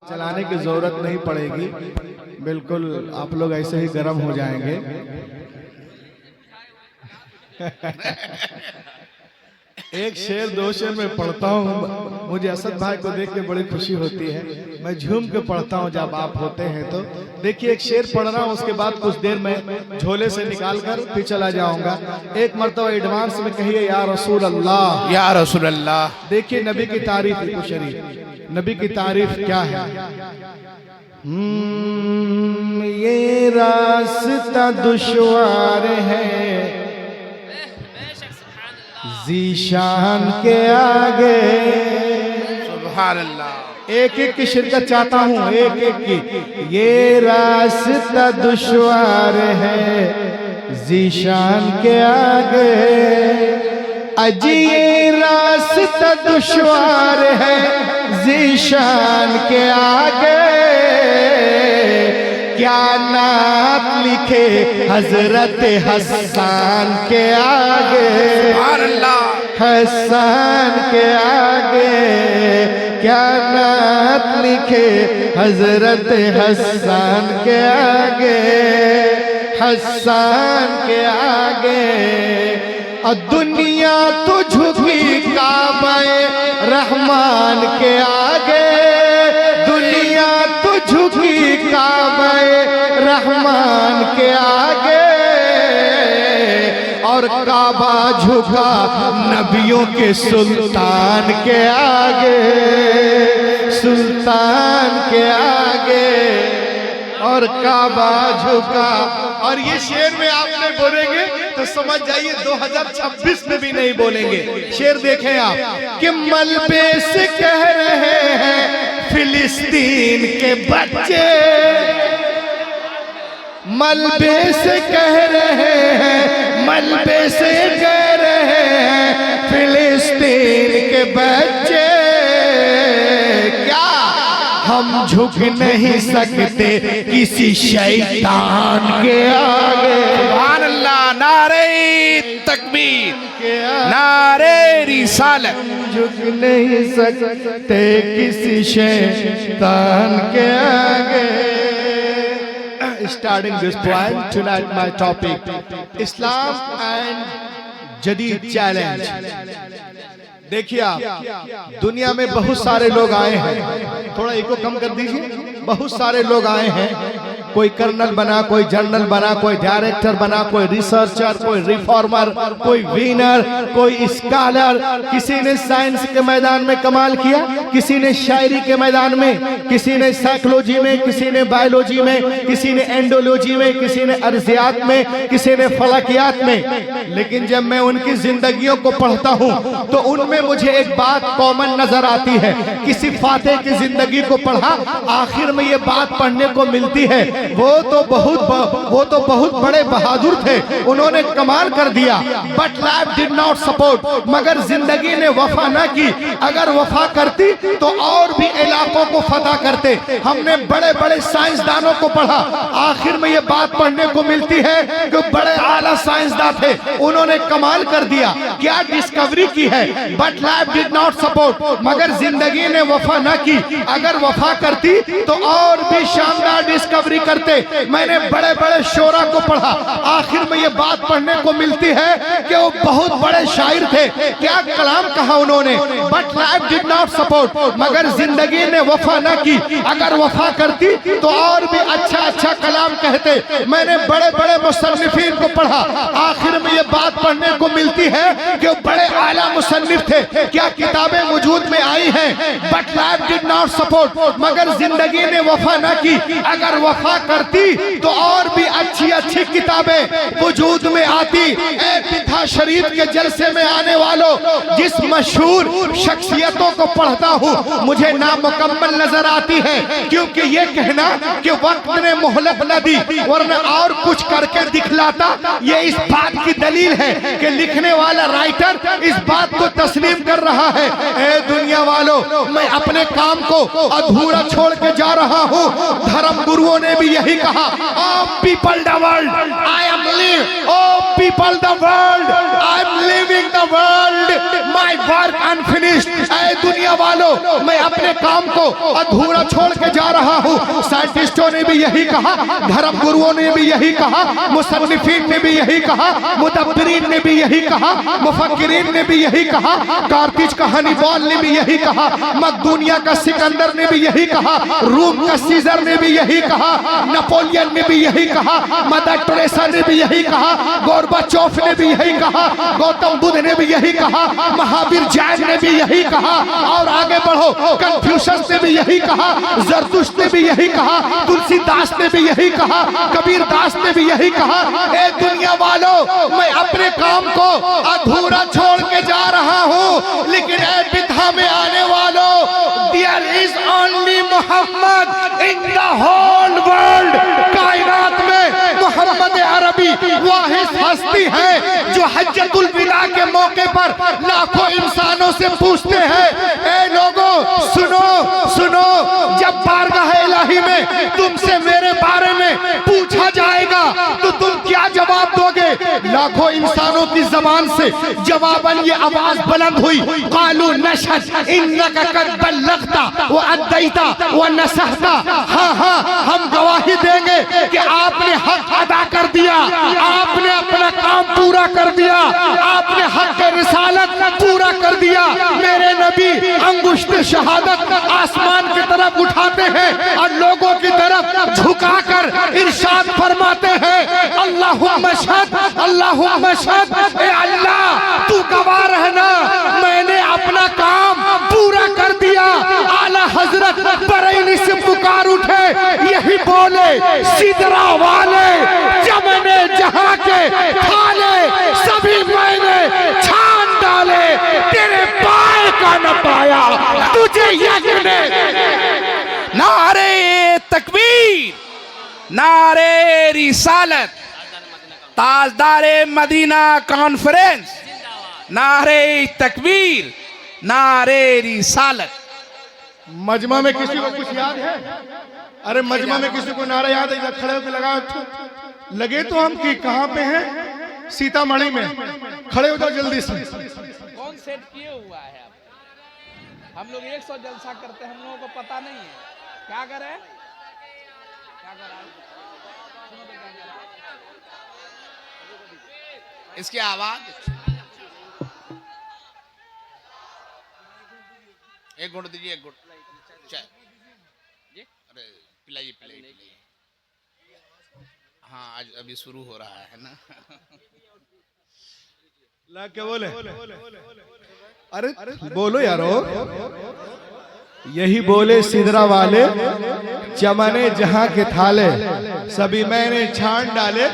चलाने की जरूरत नहीं पड़ेगी, बिल्कुल आप लोग ऐसे ही गर्म हो जाएंगे। एक शेर दो शेर में पढ़ता हूँ, मुझे असद भाई को देख के बड़ी खुशी होती है, मैं झूम के पढ़ता हूँ जब आप होते हैं तो। देखिए एक शेर पढ़ रहा हूँ, उसके बाद कुछ देर में झोले से निकाल कर फिर चला जाऊंगा। एक मर्तबा एडवांस में कहिए या रसूल अल्लाह, या रसूल अल्लाह। देखिए नबी की तारीफ है, कुछ शरीफ नबी की तारीफ क्या है। ये रास्ता दुश्वार है ज़ीशान के आगे। सुभान अल्लाह। एक एक की शिरकत चाहता हूँ, एक एक की। ये रास्ता दुश्वार है ज़ीशान के आगे, अजी ये रास्ता दुश्वार है ज़ीशान के आगे। क्या नात लिखे हजरत हसन के आगे, हसन के आगे। क्या नात लिखे हजरत हसन के आगे, हसन के आगे। और दुनिया तो झुकी काबे रहमान के आगे, दुनिया तो झुकी काबे रहमान के आगे। और काबा झुका नबियों के सुल्तान के आगे, सुल्तान के आगे। और काबा झुका। और ये शेर में आपने बोलेंगे तो समझ जाइए 2026 में भी नहीं बोलेंगे। शेर देखें आप कि मलबे से कह रहे हैं फिलिस्तीन के बच्चे, मलबे से कह रहे हैं, मलबे से कह रहे हैं फिलिस्तीन के बच्चे। क्या हम झुक नहीं सकते किसी शैतान के आगे। सुभान अल्लाह, नारे तकबीर, नारे रिसालत। झुक नहीं सकते किसी शैतान के आगे। Starting this point, tonight my topic, Islam and जदीद चैलेंज। देखिए आप, दुनिया में बहुत सारे लोग आए हैं, थोड़ा इको कम कर दीजिए। बहुत सारे लोग आए हैं, कोई कर्नल बना, कोई जनरल बना, कोई डायरेक्टर बना, कोई रिसर्चर, कोई रिफॉर्मर, कोई विनर, कोई स्कॉलर। किसी ने साइंस के मैदान में कमाल किया, किसी ने शायरी के मैदान में, किसी ने साइकोलॉजी में, किसी ने बायोलॉजी में, किसी ने एंडोलॉजी में, किसी ने अर्जियात में, किसी ने फलकियात में। लेकिन जब मैं उनकी जिंदगियों को पढ़ता हूँ तो उनमें मुझे एक बात कॉमन नजर आती है। किसी फातेह की जिंदगी को पढ़ा, आखिर में ये बात पढ़ने को मिलती है, वो तो बहुत बड़े बहादुर थे, उन्होंने कमाल कर दिया। But life did not support, मगर जिंदगी ने वफा ना की। अगर वफा करती तो और भी इलाकों को फतह करते। हमने बड़े बड़े साइंसदानों को पढ़ा, आखिर में ये बात पढ़ने को मिलती है कि बड़े आला साइंसदान थे, उन्होंने कमाल कर दिया, क्या डिस्कवरी की है। But life did not support, मगर जिंदगी ने वफा ना की। अगर वफा करती तो और भी शानदार डिस्कवरी करते। मैंने बड़े बड़े शोरा को पढ़ा, आखिर में ये बात पढ़ने को मिलती है कि वो बहुत बड़े शायर थे, क्या कलाम कहा उन्होंने। But life did not support, मगर जिंदगी ने वफा ना की। अगर वफा करती तो और भी अच्छा अच्छा कलाम कहते। मैंने बड़े बड़े मुसन्निफीन को पढ़ा, आखिर में ये बात पढ़ने को मिलती है कि वो बड़े आला मुसन्निफ थे, क्या किताबें वजूद में आई हैं। But life did not support, मगर जिंदगी ने वफा ना की। अगर वफा करती तो और भी अच्छी अच्छी किताबें वजूद में आती। ए पिता शरीफ के जलसे में आने वालों, जिस मशहूर शख्सियतों को पढ़ता हूँ मुझे नामुकम्मल नजर आती है, क्योंकि ये कहना कि वक्त ने मोहलत न दी वरना और कुछ करके दिखलाता, ये इस बात की दलील है कि लिखने वाला राइटर इस बात को तस्लीम कर रहा है। ए दुनिया वालों, मैं अपने काम को अधूरा छोड़ के जा रहा हूँ। धर्म गुरुओं ने भी यही कहा, O people the world, I am live, O people the world, I'm leaving the world, my work unfinished. ऐ दुनिया वालों, मैं अपने काम को अधूरा छोड़ के जा रहा हूँ। साइंटिस्टों ने भी यही कहा, धर्म गुरुओं ने भी यही कहा, मुसन्निफीन ने भी यही कहा, मुदब्बिरीन ने भी यही कहा, मुफक्किरीन ने भी यही कहा, कार्तिज का हनीबॉल ने भी यही कहा, मकदूनिया का सिकंदर ने भी यही कहा, रूम का सीजर ने भी यही कहा, नेपोलियन ने भी यही कहा, मदर टेरेसा ने भी यही कहा, गोरबाचोफ ने भी यही कहा, गौतम बुद्ध ने भी यही कहा, महावीर जैन ने भी यही कहा, और आगे बढ़ो, कन्फ्यूशस ने भी यही कहा, जरतुश्त ने भी यही कहा, तुलसीदास ने भी यही कहा, कबीर दास ने भी यही कहा। ए दुनिया वालों, मैं अपने काम को अधूरा छोड़ के जा रहा हूँ, लेकिन ए बिदहा में आने वालों, there is only Muhammad in the whole world. कायनात में मोहम्मद अरबी वाहिद हस्ती है जो हज्जतुल विदा के मौके पर लाखों इंसानों से पूछते हैं, ए लोगों सुनो सुनो, जब बारगाह इलाही में तुमसे मेरे बारे में पूछा जाएगा तो तुम क्या जवाब दोगे? लाखों इंसानों की जबान से जवाबन ये आवाज बुलंद हुई, कालू नशहद इन्नका कद बल्लगता व अद्दैता व नसहता। हाँ हाँ, हम गवाही देंगे कि आपने हक अदा कर दिया, आपने अपना काम पूरा कर दिया, आपने हक के रिसालत पूरा कर दिया। मेरे नबी अंगुश्त शहादत आसमान की तरफ उठाते हैं और लोगों की तरफ झुकाकर इरशाद फरमाते हैं, अल्लाहुम्मा शहद, अल्लाहुम्मा शहद। ए अल्लाह तू गवाह रहना, मैंने अपना काम पूरा कर दिया। आला हजरत बरेली से पुकार उठे, यही बोले, सिदरा वाले जमने जहां के थाले सभी मैंने छान डाले, तेरे पाए का न पाया तुझे यज्ञ ने। नारे तकबीर, नारे रिसालत, ताजदारे मदीना कॉन्फ्रेंस, नारे तकबीर, नारे रिसालत। मजमा में किसी को कुछ याद है? अरे मजमा में किसी को नारा याद है? खड़े होकर लगाओ। लगे तो हम कि कहाँ पे हैं? सीतामढ़ी में। खड़े हो जाओ जल्दी से। कौन सेट किए हुआ है? हम लोग 100 जलसा करते हैं, हम लोगों को पता नहीं है क्या करें, क्या करा इसकी आवाज। एक गुण दीजिए, एक गुण चाय। अरे पिलाइए पिलाइए। हाँ, आज अभी शुरू हो रहा है ना। ला क्या बोले? अरे बोलो यारो। यही बोले, सिदरा वाले चमने जहां के थाले सभी मैंने छान डाले,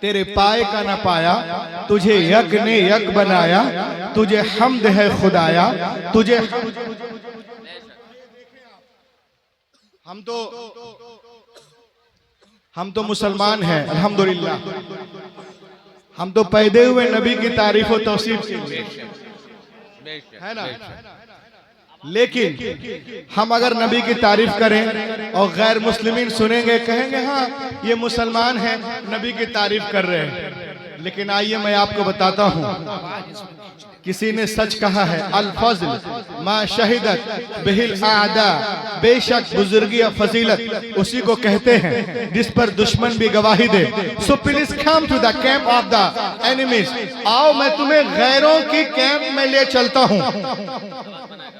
तेरे पाए का न पाया, तुझे यक ने यक बनाया, तुझे हम्द है खुदाया, तुझे हम तो मुसलमान हैं अल्हम्दुलिल्लाह। हम तो पैदे हुए नबी की तारीफ और तौसीफ के लिए, है ना। लेकिन हम अगर नबी की तारीफ करें और गैर मुस्लिमीन सुनेंगे, कहेंगे हाँ ये मुसलमान हैं, नबी की तारीफ कर रहे हैं। लेकिन आइए मैं आपको बताता हूँ, किसी ने सच कहा है, अल फज़ल मा शहिदत बिहिल आदा, बेशक बुजुर्गी और फजीलत उसी को कहते हैं जिस पर दुश्मन भी गवाही दे। So please come to the camp of the enemies. आओ मैं तुम्हें गैरों की कैंप में ले चलता हूँ।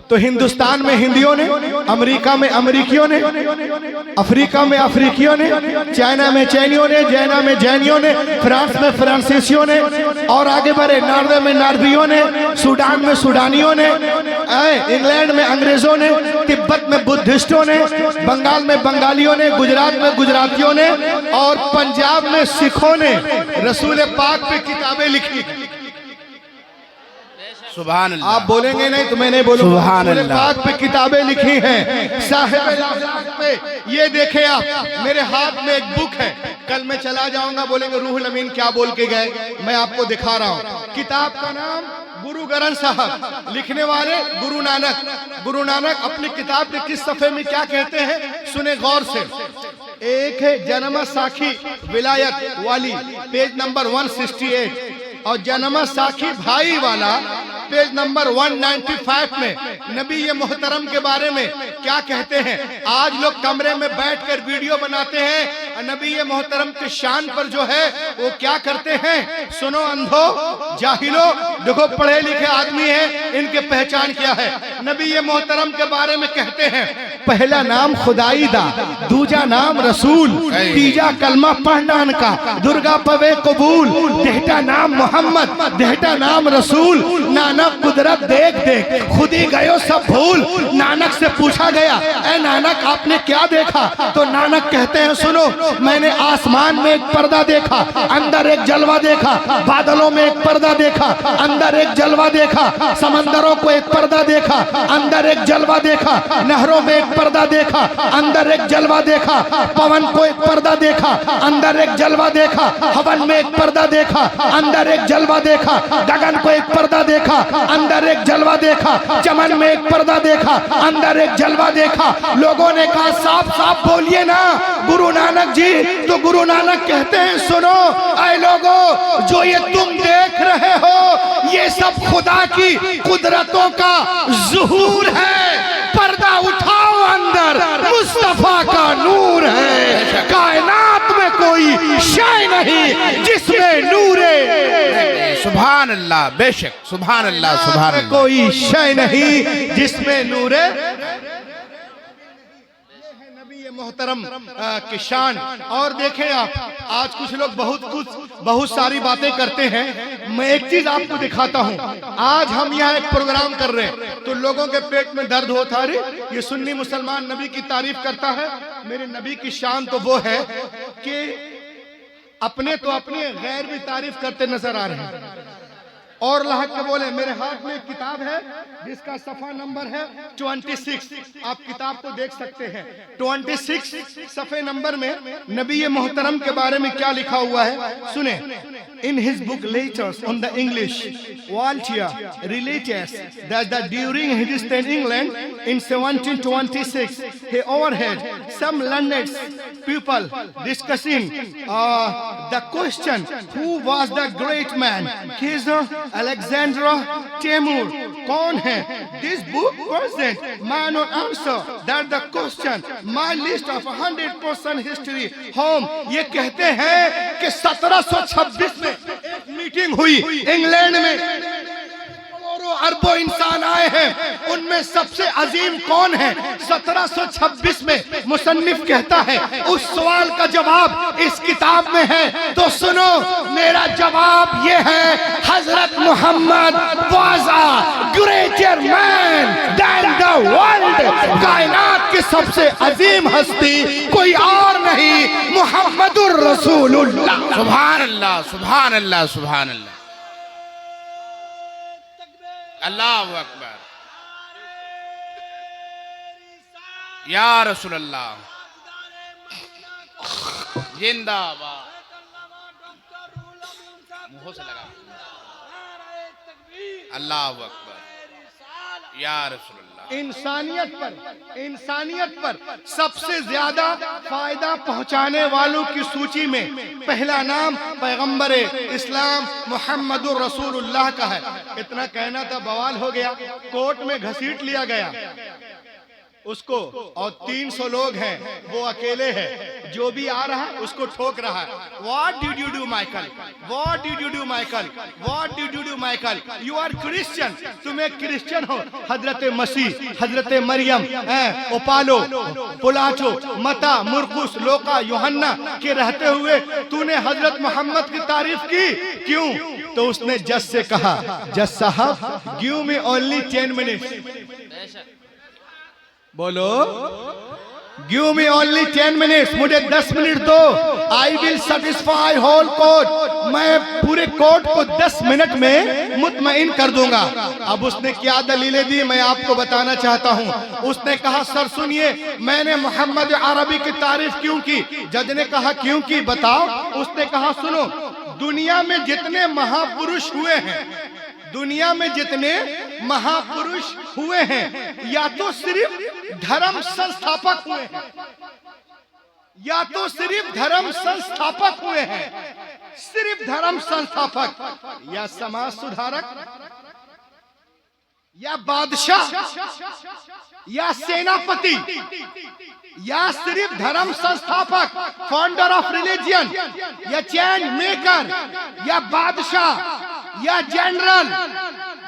तो हिंदुस्तान में हिंदियों ने, अमेरिका में अमेरिकियों ने, अफ्रीका में अफ्रीकियों ने, चाइना में चाइनियों ने, जैना में जैनियों ने, फ्रांस में फ्रांसीसियों ने, और आगे बढ़े नॉर्वे में नार्वियों ने, सूडान में सूडानियों ने, इंग्लैंड में अंग्रेजों ने, तिब्बत में बुद्धिस्टों ने, बंगाल में बंगालियों ने, गुजरात में गुजरातियों ने, और पंजाब में सिखों ने रसूल पाक पे किताबें लिखी। सुभान अल्लाह। आप बोलेंगे नहीं तो मैं नहीं बोलूंगा। सुभान अल्लाह। पाक पे किताबें लिखी हैं, साहिब लाज़ात पे। ये देखे आप, मेरे हाथ में एक बुक है, कल मैं चला जाऊंगा, बोलेंगे रूहुल अमीन क्या बोल के गए, मैं आपको दिखा रहा हूँ। किताब का नाम गुरु ग्रंथ साहब, लिखने वाले गुरु नानक। गुरु नानक अपनी किताब के किस सफ़े में क्या कहते हैं, सुने गौर से। एक है जन्म साखी विलायत वाली, पेज नंबर 168, और जन्म साखी भाई वाला पेज नंबर 195 में नबी ये मोहतरम के बारे में क्या कहते हैं। आज लोग कमरे में बैठकर वीडियो बनाते हैं, नबी ये मोहतरम के शान पर जो है वो क्या करते हैं। सुनो अंधो जाहिलो, देखो पढ़े लिखे आदमी हैं, इनके पहचान क्या है। नबी ये मोहतरम के बारे में कहते हैं, पहला नाम खुदाई दा, दूजा नाम रसूल, तीजा कलमा पढ़नान का, दुर्गा पवे कबूल, देहटा नाम मोहम्मद, देहटा नाम रसूल। नानक कुदरत देख देख खुद ही गयो सब भूल। नानक से पूछा गया, ए नानक आपने क्या देखा। तो नानक कहते हैं, सुनो मैंने आसमान में एक पर्दा देखा, अंदर एक जलवा देखा, बादलों में एक पर्दा देखा, अंदर एक जलवा देखा, समंदरों को एक पर्दा देखा, अंदर एक जलवा देखा, नहरों में एक पर्दा देखा, अंदर एक जलवा देखा, पवन को एक पर्दा देखा, अंदर एक जलवा देखा, हवन में एक पर्दा देखा, अंदर एक जलवा देखा, गगन को एक पर्दा देखा, अंदर एक जलवा देखा, चमन में एक पर्दा देखा, अंदर एक जलवा देखा। लोगों ने कहा साफ साफ बोलिए ना गुरु नानक जी। तो गुरु नानक कहते हैं, सुनो ऐ लोगों, जो ये तुम देख रहे हो ये सब खुदा की कुदरतों का ज़ुहूर है। पर्दा उठाओ, अंदर मुस्तफा का नूर है। कायनात में कोई शय नहीं जिसमें नूरे, सुभान अल्लाह, बेशक सुभान अल्लाह, सुभान अल्लाह। कोई शय नहीं जिसमें नूरे मोहतरम की शान। और देखें आप, आज कुछ लोग बहुत सारी बातें करते हैं। मैं एक चीज आपको दिखाता हूं। आज हम यहाँ एक प्रोग्राम कर रहे हैं तो लोगों के पेट में दर्द होता है, ये सुन्नी मुसलमान नबी की तारीफ करता है। मेरे नबी की शान तो वो है कि अपने तो अपने गैर भी तारीफ करते नजर आ रहे हैं। और लाहक के बोले, मेरे हाथ में एक किताब है जिसका सफा नंबर है 26। आप किताब को देख सकते हैं। 26 सफे नंबर में नबी मोहतरम के बारे में क्या लिखा हुआ है, सुने। In his book letters on the English Waltier relates that during his stay in England in 1726 he overheard some learned people discussing the question, who was the great man Caesar, Alexander, Timur, कौन है। This book present my not answer that the question, my list of 100% history home। ये कहते हैं कि 1726 में एक meeting हुई England में, अरबों इंसान आए हैं, उनमें सबसे अजीम कौन है। 1726 में मुसन्निफ कहता है, उस सवाल का जवाब इस किताब में है। तो सुनो, मेरा जवाब ये है, हजरत Muhammad was a greater man than the world. कायनात की सबसे अजीम हस्ती कोई और नहीं, मुहम्मदुर रसूलुल्लाह। सुभान अल्लाह, सुभान अल्लाह, सुभान अल्लाह, अल्लाहु अकबर, या रसूल अल्लाह, जिंदाबाद। मुंह से लगा, अल्लाहु अकबर, या रसूल अल्लाह। इंसानियत पर सबसे ज्यादा फायदा पहुंचाने वालों की सूची में पहला नाम पैगंबरे इस्लाम मुहम्मदुर रसूलुल्लाह का है। इतना कहना था, बवाल हो गया, कोर्ट में घसीट लिया गया उसको, और 300 लोग हैं, वो अकेले है, जो भी आ रहा है उसको ठोक रहा है। What did you do, Michael? What did you do, Michael? What did you do, Michael? You are Christian, तुम एक क्रिश्चियन हो। हजरत मसीह, हजरत मरियम, ओपालो, पुलाचो, मता, मुरकुस, लोका, यूहन्ना के रहते हुए तूने हजरत मोहम्मद की तारीफ की, क्यों? तो उसने जज से कहा, जज साहब गिव मी ओनली 10 मिनट्स। बोलो, गिव मी ओनली 10 मिनट्स, मुझे 10 मिनट दो। I will satisfy whole court, मैं पूरे कोर्ट को 10 मिनट में मुतमईन कर दूंगा। अब उसने क्या दलीलें दी, मैं आपको बताना चाहता हूं। उसने कहा, सर सुनिए, मैंने मोहम्मद अरबी की तारीफ क्यों की। जज ने कहा, क्यों की, बताओ। उसने कहा, सुनो, दुनिया में जितने महापुरुष हुए हैं, दुनिया में जितने महापुरुष हुए हैं, या तो सिर्फ धर्म संस्थापक हुए हैं, या तो सिर्फ धर्म संस्थापक हुए हैं, सिर्फ धर्म संस्थापक, या समाज सुधारक, या बादशाह, या सेनापति, या सिर्फ धर्म संस्थापक, फाउंडर ऑफ रिलीजियन, या चेंज मेकर, या बादशाह, या जनरल।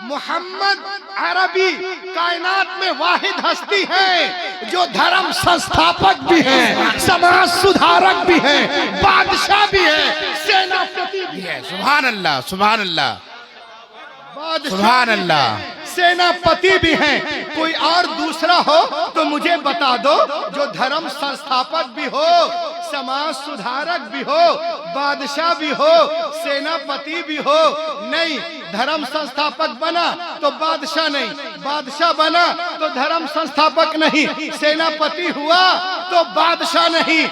मोहम्मद अरबी कायनात में वाहिद हस्ती है जो धर्म संस्थापक भी है, समाज सुधारक भी है, बादशाह भी है, सेनापति भी है। सुभान अल्लाह, सुभान अल्लाह, बादशाह सुभान अल्लाह, सेनापति भी हैं। कोई और दूसरा हो तो मुझे बता दो जो धर्म संस्थापक भी हो, समाज सुधारक भी हो, बादशाह भी हो, सेनापति भी हो। नहीं, धर्म संस्थापक बना तो बादशाह नहीं, बादशाह बना तो धर्म संस्थापक नहीं, सेनापति हुआ तो बादशाह नहीं।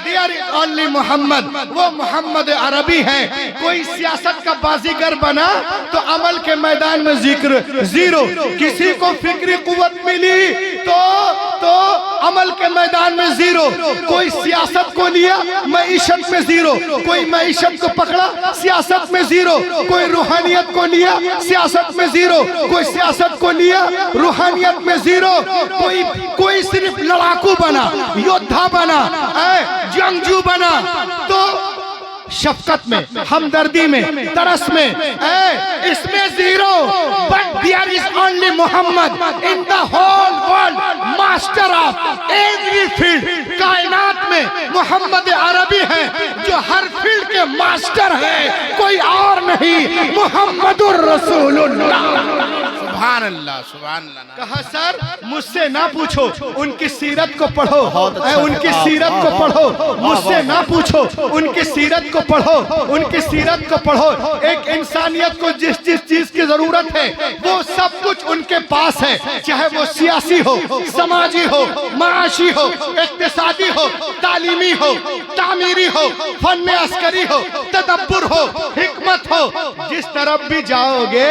देयर इज ओनली मोहम्मद, वो मोहम्मद अरबी है। कोई सियासत का बाजीगर बना तो अमल के मैदान में जिक्र जीरो। किसी को फिक्री कुव्वत मिली तो अमल के मैदान में जीरो। कोई सियासत को लिया मईशत में जीरो, कोई मईशत को पकड़ा सियासत में जीरो, कोई रूहानियत को लिया सियासत में जीरो, कोई सियासत को लिया रूहानियत में जीरो। कोई सिर्फ लड़ाकू बना, योद्धा बना, जंगजू बना तो शफकत में, हमदर्दी में, तरस में, इसमें जीरो। But there is only Muhammad in the whole world, master of every field. कायनात में मोहम्मद अरबी है जो हर फील्ड के मास्टर है, कोई और नहीं, मोहम्मदुर रसूलुल्लाह। सुभान अल्लाह, सुभान अल्लाह। कहा सर मुझसे ना पूछो, उनकी सीरत को पढ़ो, उनकी सीरत को पढ़ो, मुझसे ना पूछो, उनकी सीरत को पढ़ो, उनकी सीरत को पढ़ो। एक इंसानियत को जिस जिस चीज की जरूरत है वो सब कुछ उनके पास है, चाहे वो सियासी हो, समाजी हो, माशी हो, इक्तिसादी हो, तालीमी हो, तामीरी हो, फन अस्करी हो, तदब्बुर हो, हिकमत हो। जिस तरफ भी जाओगे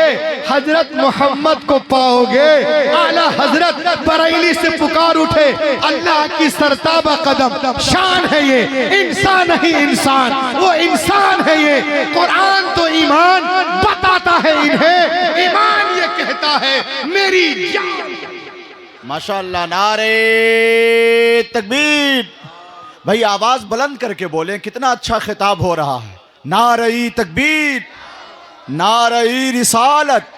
हजरत मोहम्मद को पाओगे। आला हजरत बरेली से पुकार उठे, अल्लाह की सरताबा कदम शान है ये, इंसान नहीं इंसान, वो इंसान है ये। कुरान तो ईमान बताता है इन्हें, ईमान ये कहता है मेरी जान। माशाअल्लाह, नारे तकबीर। भाई आवाज बुलंद करके बोलें, कितना अच्छा खिताब हो रहा है। नारे तकबीर, नारे रिसालत,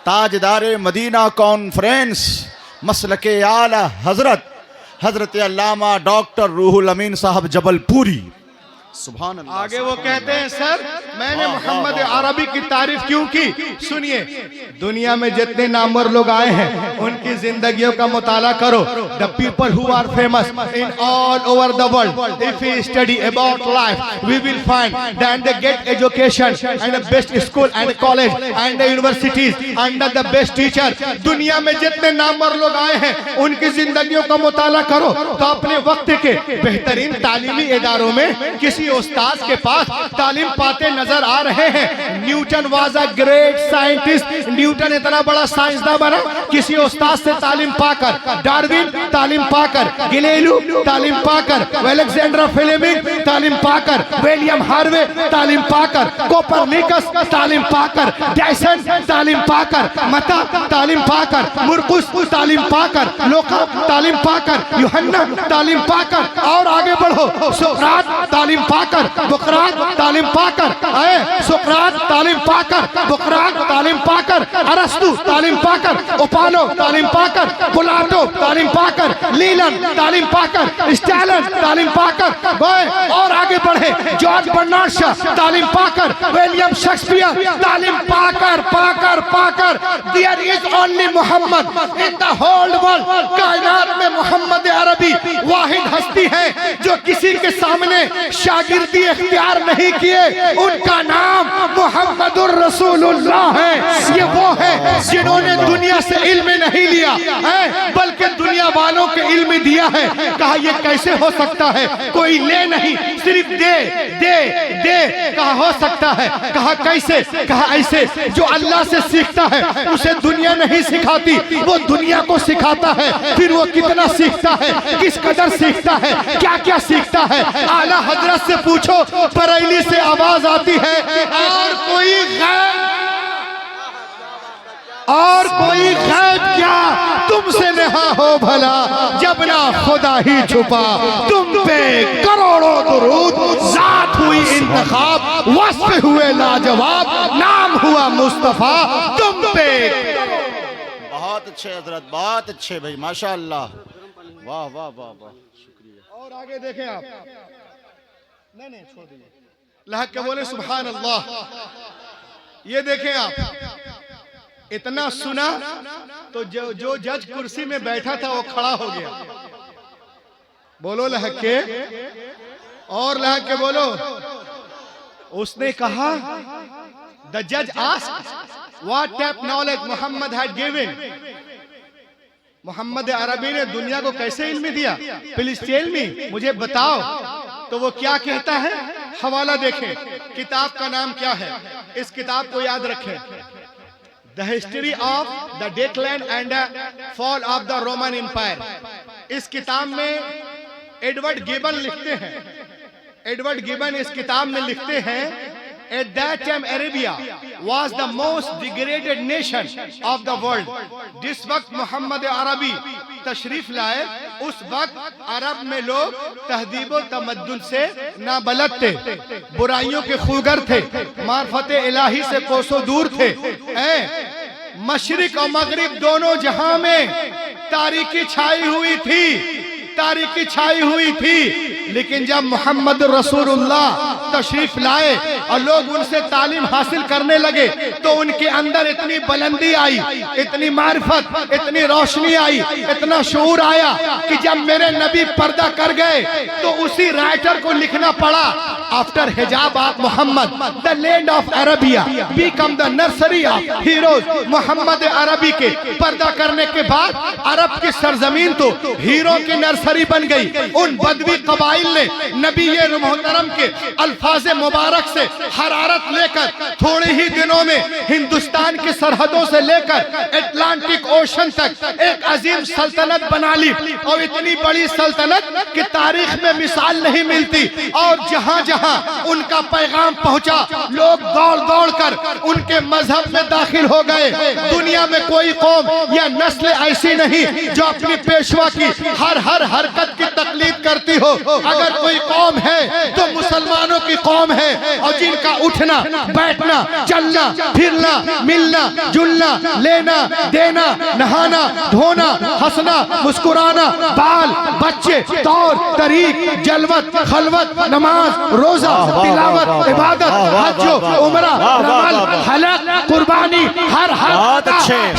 ताजदार मदीना कॉन्फ्रेंस, मसलके आला हजरत अल्लामा डॉक्टर रूहुल अमीन साहब जबलपुरी। सुभान अल्लाह। आगे वो कहते हैं सर मैंने मोहम्मद अरबी की तारीफ क्यों की? सुनिए, दुनिया में जितने नामवर लोग आए हैं उनकी जिंदगियों का मुताला करो। The people who are famous in all over the world, if we study about life we will find that they get education and the best school and college and the universities under the best teacher. दुनिया में जितने नामवर लोग आए हैं उनकी जिंदगियों का मुताला करो तो अपने वक्त के बेहतरीन तालीमी इदारों में किसी उस्ताद के पास तालीम पाते नजर आ रहे हैं। Newton was a great scientist, Newton इतना बड़ा साइंसदान बना किसी उस्ताद से तालीम पाकर। डार्विन तालीम पाकर, गैलीलियो तालीम पाकर, अलेक्जेंडर फ्लेमिंग तालीम पाकर, विलियम हार्वे तालीम पाकर, कोपरनिकस तालीम पाकर, डायसन तालीम पाकर, मता तालीम पाकर, मुर्कुस तालीम पाकर, लोका तालीम पाकर, यूहन्ना तालीम पाकर। और आगे बढ़ो, सोक्रात तालीम पाकर, बुकरात तालीम पाकर, सुकरात तालीम पाकर, बुकरात तालीम पाकर, अरस्तु तालीम पाकर, ओपालो तालीम पाकर, प्लाटो तालीम पाकर, लीलन तालीम पाकर, स्टैलिन तालीम पाकर। और आगे बढ़े, जॉर्ज बर्नार्ड शॉ तालीम पाकर, विलियम शेक्सपियर तालीम पाकर पाकर पाकर। There is only Muhammad in the whole world. कायनात में मोहम्मद अरबी वाहिद हस्ती है जो किसी के सामने शागिर्दी इख्तियार नहीं किए। उनका नाम मोहम्मदुर रसूलुल्लाह है। ये वो है जिन्होंने दुनिया से इल्म नहीं लिया है बल्कि दुनिया वालों के इल्म दिया है। कहा ये कैसे हो सकता है? कोई ले नहीं, सिर्फ दे दे दे। कहा हो सकता है? कहा कैसे? कहा ऐसे, जो अल्लाह से सीखता है उसे दुनिया नहीं सिखाती, वो दुनिया को सिखाता है। फिर वो कितना सीखता है, किस कदर सीखता सीखता है, क्या क्या सीखता है। आला हजरत से पूछो, बरेली से आवाज आती है और कोई गैब क्या तुमसे नेहा हो भला, जब ना खुदा ही छुपा तुम पे करोड़ों दुरूद। जात हुई इंतखाब, वस्फ हुए लाजवाब, नाम हुआ मुस्तफा तुम पे। बहुत अच्छे हजरत, बहुत अच्छे भाई, माशाअल्लाह, वाह वाह वाह वाह, शुक्रिया। और आगे देखें आप, नहीं छोड़ दीजिए, लहक के बोले सुभान अल्लाह। ये देखें आप, इतना सुना तो जो जज कुर्सी में बैठा था वो खड़ा हो गया। बोलो लहक के, और लहक के बोलो। उसने कहा, द जज asked what type knowledge Muhammad had given. Muhammad अरबी ने दुनिया को कैसे इल्म दिया, प्लीज टेल मी, मुझे बताओ। तो वो क्या कहता है, हवाला देखें, किताब का नाम क्या है, इस किताब को याद रखें, the history of the decline and fall of the Roman Empire. इस किताब में एडवर्ड गिबन लिखते हैं, एडवर्ड गिबन इस किताब में लिखते हैं, at that time Arabia was the most degraded nation of the world। जिस वक्त मोहम्मद अरबी तशरीफ लाए, उस वक्त अरब में लोग तहजीब व तमद्दुन से नाबलद थे, बुराइयों के खूगर थे, मार्फत इलाही से कोसों दूर थे। मशरिक और मगरिब दोनों जहां में तारीकी छाई हुई थी, तारीकी छाई हुई थी। लेकिन जब मोहम्मद रसूलुल्लाह तशरीफ लाए और लोग उनसे तालीम हासिल करने लगे, तो उनके अंदर इतनी बुलंदी आई, इतनी मारिफत, इतनी रोशनी आई, इतना शऊर आया कि जब मेरे नबी पर्दा कर गए तो उसी राइटर को लिखना पड़ा, आफ्टर हिजाब of Muhammad the land of Arabia become the nursery of heroes. Muhammad अरबी के पर्दा करने के बाद अरब की सरजमीन तो हीरो की नर्सरी बन गई। उन बदवी कबाइल ने नबी मोहतरम के अल्फाज मुबारक से हरारत लेकर थोड़े ही दिनों में हिंदुस्तान की सरहदों से लेकर अटलांटिक ओशन तक एक अजीम सल्तनत बना ली। और इतनी बड़ी सल्तनत की तारीख में मिसाल नहीं मिलती। और जहां जहां उनका पैगाम पहुंचा, लोग दौड़ दौड़ कर उनके मजहब में दाखिल हो गए। दुनिया में कोई कौम या नस्ल ऐसी नहीं जो अपनी पेशवा की हर हरकत की तकलीद करती हो। अगर कोई कौम है तो मुसलमानों की कौम है, और जिनका उठना बैठना चलना फिरना मिलना जुलना लेना देना नहाना धोना हंसना मुस्कुराना बाल बच्चे तौर तरीक जलवत खलवत नमाज रोजा तिलावत इबादत हज उमरा रमल हलक कुर्बानी हर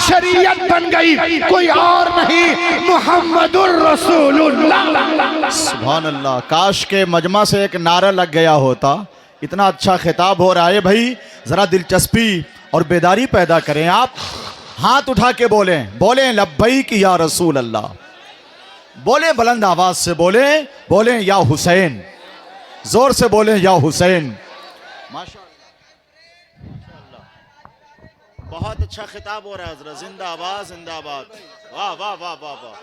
शरीयत बन गई, कोई और नहीं, मुहम्मदुर रसूलुल्लाह। सुभान अल्लाह। काश के मजमा से एक नारा लग गया होता। इतना अच्छा खिताब हो रहा है भाई, जरा दिलचस्पी और बेदारी पैदा करें। आप हाथ उठा के बोलें, बोलें लब्बैक या रसूल अल्लाह, बोले बुलंद आवाज से बोलें, बोलें या हुसैन, जोर से बोलें या हुसैन। माशाअल्लाह, बहुत अच्छा खिताब हो रहा है हजरत, जिंदाबाद जिंदाबाद, वाह वाह वाह वाह वाह,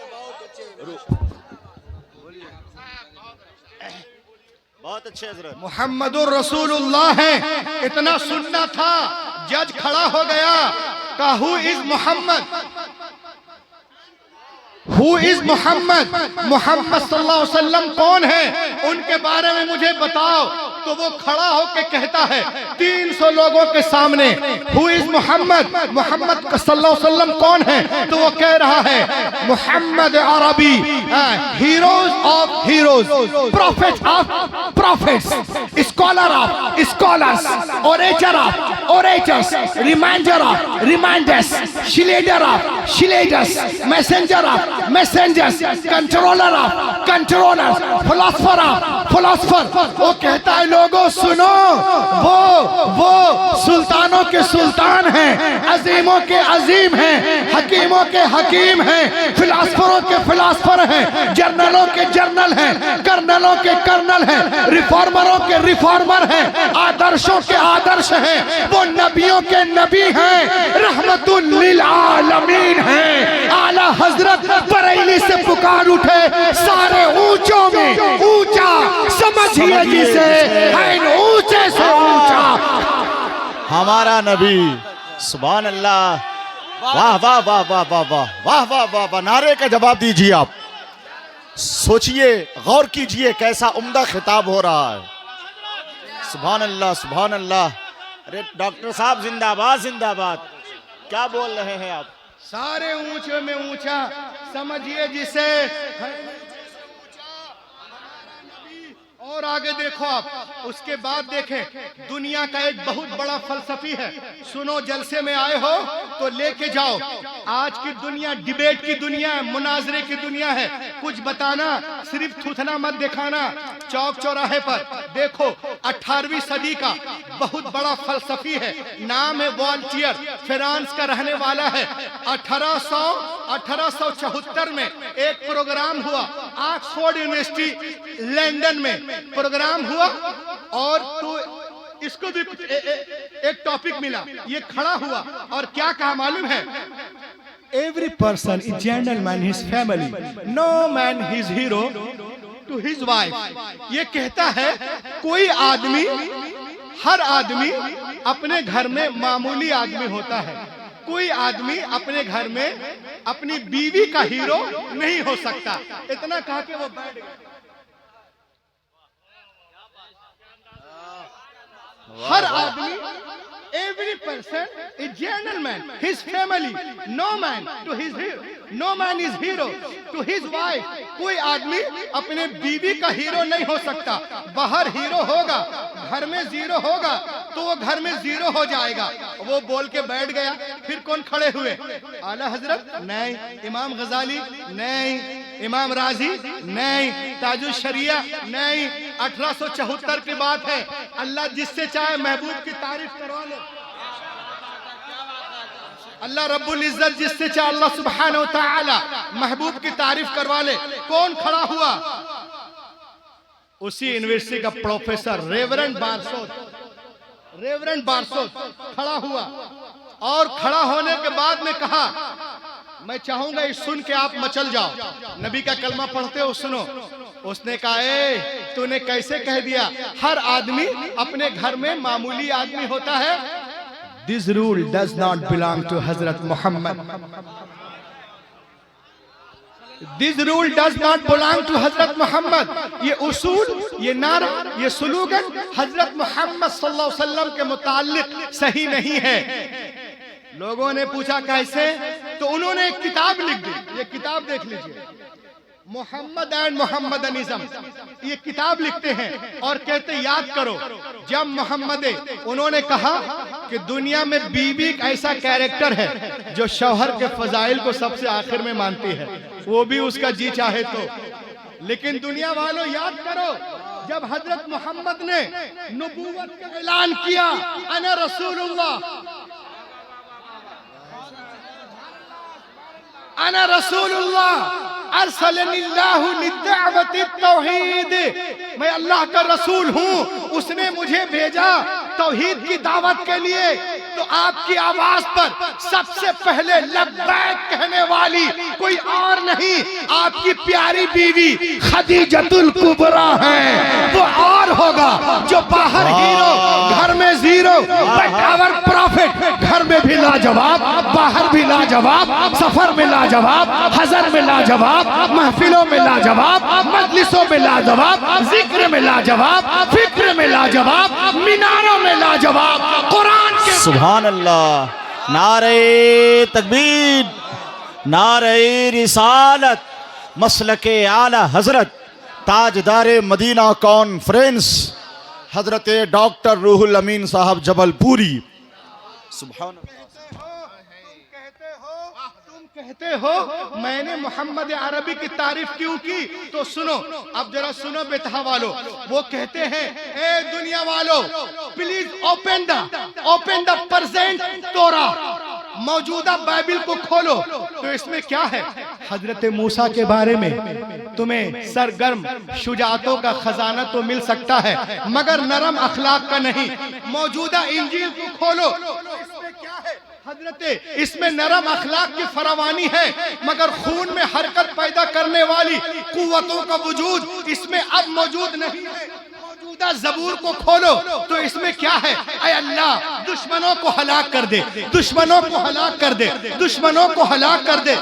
बहुत अच्छे हजरत। मुहम्मदुर रसूलुल्लाह है, इतना सुनना था। जज खड़ा हो गया, कहा who is Muhammad, who is Muhammad, Muhammad सल्लल्लाहु अलैहि वसल्लम कौन है, उनके बारे में मुझे बताओ। तो वो खड़ा होकर कहता है 300 लोगों के सामने, हु इज मोहम्मद, मोहम्मद सल्लल्लाहु अलैहि वसल्लम कौन है। तो वो कह रहा है Mohammad Arabi, heroes of heroes, prophet of prophets, scholar of scholars, orator of orators, reminder of reminders, शिलेडर ऑफ शिलेडर्स, messenger of messengers, controller of controllers, philosopher of philosopher. वो कहता है लोगों सुनो, वो सुल्तानों के सुल्तान हैं, अजीमों के अजीम हैं, हकीमों के हकीम हैं, फिलोसोफरों के फिलोसोफर हैं, जर्नलों के जर्नल हैं, कर्नलों के कर्नल हैं, रिफॉर्मरों के रिफॉर्मर हैं, आदर्शों के आदर्श हैं। वो नबियों के नबी हैं, रहमतुल लिल आलमीन हैं। आला हजरत बरेली से पुकार उठे, सारे ऊंचों में ऊंचा, समझिए जिसे है ऊंचे से ऊंचा हमारा नबी। सुभान अल्लाह। वाह वाह वाह वाह वाह वाह वाह वाह वाह वाह। नारे का जवाब दीजिए आप। सोचिए, गौर कीजिए कैसा उम्दा खिताब हो रहा है। सुभान अल्लाह सुभान अल्लाह। अरे डॉक्टर साहब जिंदाबाद जिंदाबाद। क्या बोल रहे हैं आप? सारे ऊंचे में ऊंचा, समझिए जिसे। और आगे देखो आप, उसके बाद देखें, दुनिया का एक बहुत बड़ा फलसफी है। सुनो, जलसे में आए हो तो लेके जाओ। आज की दुनिया डिबेट की दुनिया है, मुनाजरे की दुनिया है। कुछ बताना, सिर्फ थूथना मत दिखाना। चौक चौराहे पर देखो, 18वीं सदी का बहुत बड़ा फलसफी है, नाम है वॉल्टियर, फ्रांस का रहने वाला है। 1874 में एक प्रोग्राम हुआ, ऑक्सफोर्ड यूनिवर्सिटी लंदन में प्रोग्राम हुआ, और तो इसको भी एक टॉपिक मिला। ये खड़ा हुआ और क्या कहा मालूम है? Every person is gentleman his family, no man his hero to his wife. ये कहता है कोई आदमी, हर आदमी अपने घर में मामूली आदमी होता है। कोई आदमी अपने घर में अपनी बीवी का हीरो नहीं हो सकता। इतना कहा कि वो बैठ गया। हर आदमी, every person is gentleman, his family, no man to his hero, no man is hero to his wife। कोई आदमी अपने बीवी का हीरो नहीं हो सकता। बाहर हीरो होगा, घर में जीरो होगा, तो वो घर में जीरो हो जाएगा। वो बोल के बैठ गया। फिर कौन खड़े हुए? आला हजरत नहीं, इमाम गजाली नहीं, इमाम राजी नहीं, ताजुल शरिया नहीं। 1874 की बात है। अल्लाह जिससे चाहे महबूब की तारीफ करवा ले। अल्लाह रब्बुल इज्जत जिससे चाहे अल्लाह सुब्हानहू व तआला महबूब की तारीफ करवा ले। कौन खड़ा हुआ? उसी यूनिवर्सिटी का प्रोफेसर रेवरेंड बारसोत खड़ा हुआ, और खड़ा होने के बाद में कहा, मैं चाहूंगा इस सुन के आप मचल जाओ। नबी का कलमा पढ़ते हो, सुनो। उसने कहा, ए तूने कैसे कह दिया? हर आदमी अपने घर में मामूली आदमी होता है। This rule does not belong to Hazrat Mohammad. This rule does not belong to Hazrat Mohammad. ये उसूल, ये नारा, ये स्लोगन हजरत मोहम्मद सल्लल्लाहु अलैहि वसल्लम के मुताल्लिक सही नहीं है। लोगों ने पूछा कैसे? तो उन्होंने एक किताब लिख दी। ये किताब देख लीजिए, मोहम्मद एंड मोहम्मदनिज्म। ये किताब लिखते हैं और कहते याद करो, जब मोहम्मद, उन्होंने कहा कि दुनिया में बीवी एक ऐसा कैरेक्टर है जो शौहर के फजाइल को सबसे आखिर में मानती है, वो भी उसका जी चाहे तो। लेकिन दुनिया वालों याद करो, जब हजरत मोहम्मद ने नबूवत का ऐलान किया, अना रसूलुल्लाह, अना रसूलुल्लाह अरसलनिल्लाहु लिदावति तौहीद, मैं अल्लाह का रसूल हूँ, उसने मुझे भेजा तौहीद की दावत के लिए। तो आपकी आवाज पर सबसे पहले लब्बैक कहने वाली कोई और नहीं, आपकी प्यारी बीवी खदीजतुल कुबरा है। वो और होगा जो बाहर हीरो, घर में जीरो, बट आवर प्रॉफिट घर में भी लाजवाब, बाहर भी लाजवाब, सफर में लाजवाब, हजर में लाजवाब, महफिलों में लाजवाब, मजलिसों में लाजवाब, जिक्र में लाजवाब, फिक्र में लाजवाब, मीनारों में लाजवाब, कुरान के। सुभान अल्लाह। नारे तकबीर, नारे रिसालत, मसलके आला हजरत ताजदारे मदीना कॉन्फ्रेंस हजरत डॉक्टर रूहुल अमीन साहब जबलपुरी। सुभान अल्लाह। कहते हो मैंने मोहम्मद अरबी की तारीफ क्यों की? तो सुनो, अब जरा सुनो बेतहा वालों। वो कहते हैं, ए दुनिया वालों, प्लीज ओपन द प्रेजेंट तोरा, मौजूदा बाइबिल को खोलो। तो इसमें क्या है? हजरत मूसा के बारे में तुम्हें सरगर्म शुजातों का खजाना तो मिल सकता है, मगर नरम अखलाक का नहीं। मौजूदा इंजील को खोलो, इसमें क्या है? हजरते इसमें नरम अखलाक की फरावानी है, मगर खून में हरकत पैदा करने वाली कुव्वतों का वजूद इसमें अब मौजूद नहीं है। मौजूदा ज़बूर को खोलो तो इसमें क्या है? ऐ अल्लाह दुश्मनों को हलाक कर दे, दुश्मनों को हलाक कर दे, दुश्मनों को हलाक कर दे।